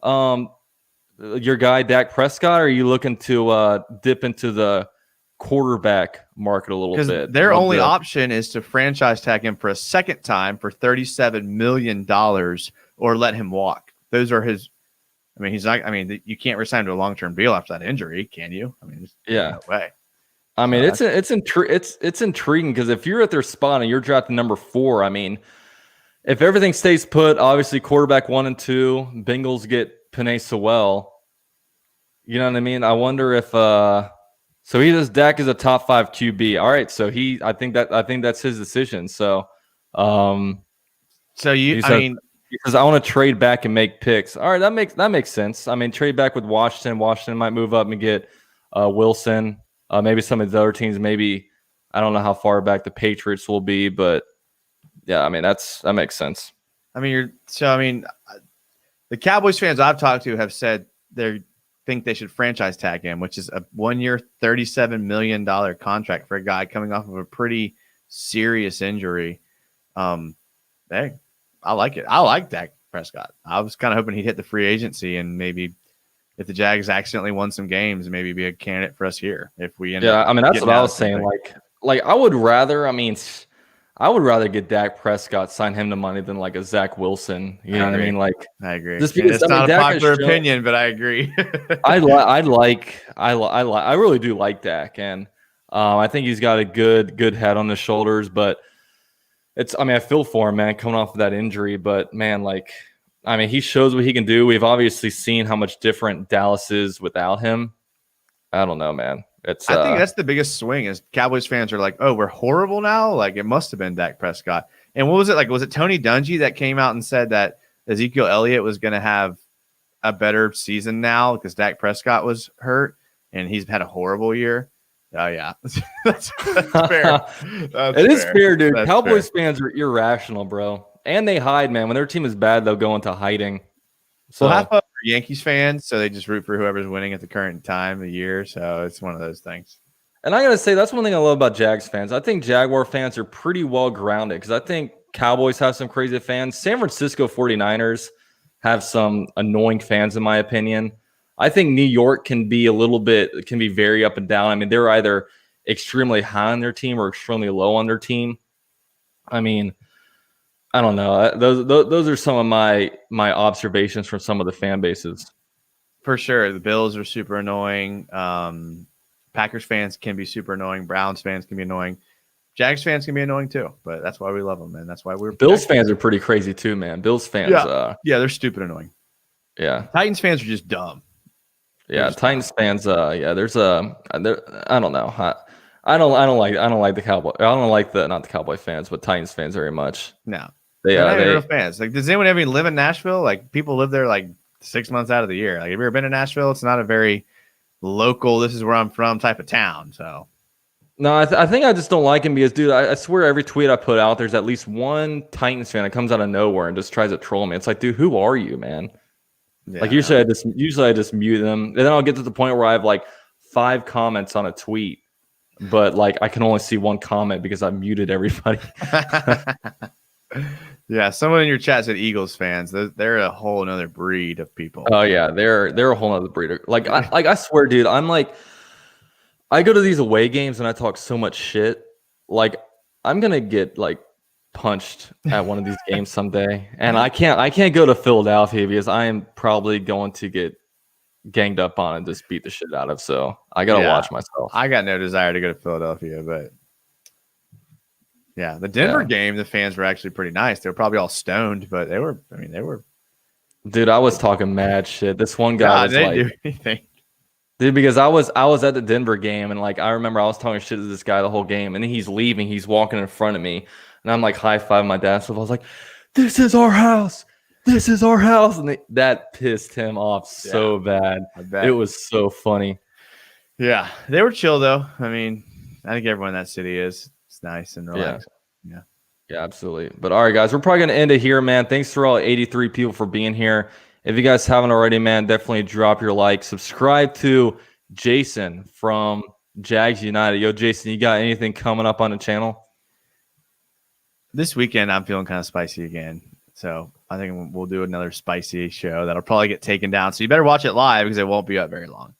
Speaker 1: your guy Dak Prescott, or are you looking to dip into the quarterback market a little bit?
Speaker 2: Because their only option is to franchise tag him for a second time for $37 million or let him walk. Those are his. I mean, he's not. I mean, you can't resign to a long-term deal after that injury, can you? I mean, no way.
Speaker 1: I mean, it's intriguing because if you're at their spot and you're drafting number 4, I mean, if everything stays put, obviously quarterback 1 and 2, Bengals get Penei Sewell. You know what I mean? I wonder if so he does Dak is a top 5 QB. All right, so I think that's his decision. So
Speaker 2: I mean
Speaker 1: he says I want to trade back and make picks. All right, that makes sense. I mean, trade back with Washington. Washington might move up and get Wilson. Maybe some of the other teams, maybe I don't know how far back the Patriots will be, but yeah, I mean that makes sense.
Speaker 2: I mean, the Cowboys fans I've talked to have said they think they should franchise tag him, which is a 1-year, $37 million contract for a guy coming off of a pretty serious injury. Hey, I like it. I like Dak Prescott. I was kind of hoping he'd hit the free agency and maybe if the Jags accidentally won some games, maybe be a candidate for us here. If we end up
Speaker 1: I mean, that's what I was saying. Like I would rather get Dak Prescott, sign him to money than like a Zach Wilson. You know what I mean? Like
Speaker 2: I agree.
Speaker 1: Just because
Speaker 2: it's not a popular opinion, but I agree.
Speaker 1: I really do like Dak, and I think he's got a good head on his shoulders, but I feel for him, man, coming off of that injury. But man, he shows what he can do. We've obviously seen how much different Dallas is without him. I don't know, man.
Speaker 2: I think that's the biggest swing is Cowboys fans are like, oh, we're horrible now. Like it must have been Dak Prescott. And what was it like? Was it Tony Dungy that came out and said that Ezekiel Elliott was going to have a better season now because Dak Prescott was hurt and he's had a horrible year? Oh yeah, that's fair.
Speaker 1: It is fair, dude. That's Cowboys fans are irrational, bro, and they hide, man. When their team is bad, they'll go into hiding.
Speaker 2: So half of Yankees fans, so they just root for whoever's winning at the current time of the year. So it's one of those things.
Speaker 1: And I gotta say, that's one thing I love about Jags fans. I think Jaguar fans are pretty well grounded because I think Cowboys have some crazy fans. San Francisco 49ers have some annoying fans, in my opinion. I think New York can be very up and down. I mean, they're either extremely high on their team or extremely low on their team. I mean, I don't know. Those are some of my observations from some of the fan bases.
Speaker 2: For sure. The Bills are super annoying. Packers fans can be super annoying. Browns fans can be annoying. Jags fans can be annoying too, but that's why we love them, and that's why we're
Speaker 1: Bills fans are pretty crazy too, man. Bills fans,
Speaker 2: they're stupid annoying.
Speaker 1: Yeah,
Speaker 2: Titans fans are just dumb.
Speaker 1: Yeah, Titans fans, there's I don't know. I don't like the Cowboy. I don't like not the Cowboy fans, but Titans fans very much.
Speaker 2: No, they're not real fans. Like, does anyone ever live in Nashville? Like, people live there like 6 months out of the year. Like, have you ever been to Nashville? It's not a very local, this is where I'm from type of town. So.
Speaker 1: No, I think I just don't like him because, dude, I swear every tweet I put out, there's at least one Titans fan that comes out of nowhere and just tries to troll me. It's like, dude, who are you, man? Yeah, like usually I just mute them, and then I'll get to the point where I have like 5 comments on a tweet, but like I can only see one comment because I muted everybody.
Speaker 2: Yeah, someone in your chat said Eagles fans. They're a whole another breed of people.
Speaker 1: Oh yeah, they're a whole other breed. I swear, dude, I'm like. I go to these away games and I talk so much shit. Like I'm gonna get like punched at one of these games someday, and I can't go to Philadelphia because I am probably going to get ganged up on and just beat the shit out of. So I gotta watch myself.
Speaker 2: I got no desire to go to Philadelphia, but yeah, the Denver game, the fans were actually pretty nice. They were probably all stoned, but they were.
Speaker 1: Dude, I was talking mad shit. This one guy was like.
Speaker 2: Do anything.
Speaker 1: Dude, because I was at the Denver game, and like I remember I was talking shit to this guy the whole game, and then he's leaving, he's walking in front of me, and I'm like high-fiving my dad. So I was like, "This is our house, and that pissed him off so bad. It was so funny.
Speaker 2: Yeah, they were chill though. I mean, I think everyone in that city is. It's nice and relaxing.
Speaker 1: Yeah, absolutely. But all right, guys, we're probably gonna end it here, man. Thanks for all 83 people for being here. If you guys haven't already, man, definitely drop your like. Subscribe to Jason from Jags United. Yo, Jason, you got anything coming up on the channel?
Speaker 2: This weekend, I'm feeling kind of spicy again. So I think we'll do another spicy show that'll probably get taken down. So you better watch it live because it won't be up very long.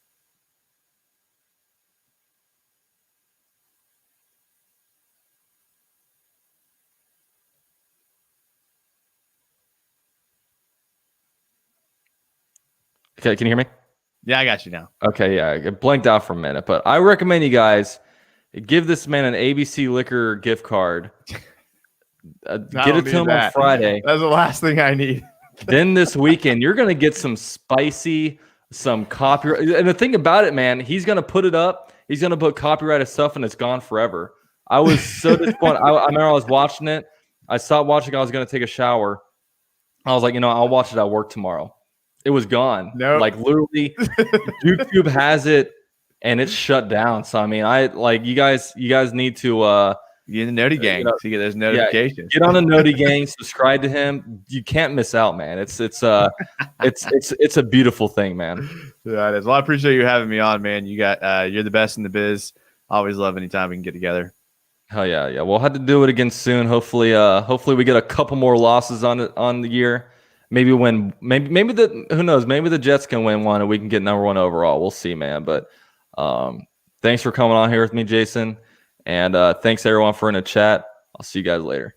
Speaker 1: Okay, can you hear me?
Speaker 2: Yeah, I got you now.
Speaker 1: Okay, yeah, I blanked out for a minute, but I recommend you guys give this man an ABC Liquor gift card. Get it to him on Friday.
Speaker 2: That's the last thing I need.
Speaker 1: Then this weekend, you're going to get some spicy, some copyright. And the thing about it, man, he's going to put it up. He's going to put copyrighted stuff, and it's gone forever. I was so disappointed. I remember I was watching it. I stopped watching. I was going to take a shower. I was like, I'll watch it at work tomorrow. It was gone.
Speaker 2: No,
Speaker 1: like literally, YouTube has it, and it's shut down. So I mean, you guys need to
Speaker 2: get in the Noti gang to get those notifications.
Speaker 1: Get on the Noti gang, subscribe to him. You can't miss out, man. It's a beautiful thing, man.
Speaker 2: Yeah, it is. Well, I appreciate you having me on, man. You're the best in the biz. Always love anytime we can get together.
Speaker 1: Hell yeah. We'll have to do it again soon. Hopefully we get a couple more losses on the year. Maybe who knows? Maybe the Jets can win one and we can get number 1 overall. We'll see, man. But thanks for coming on here with me, Jason. And thanks everyone for in the chat. I'll see you guys later.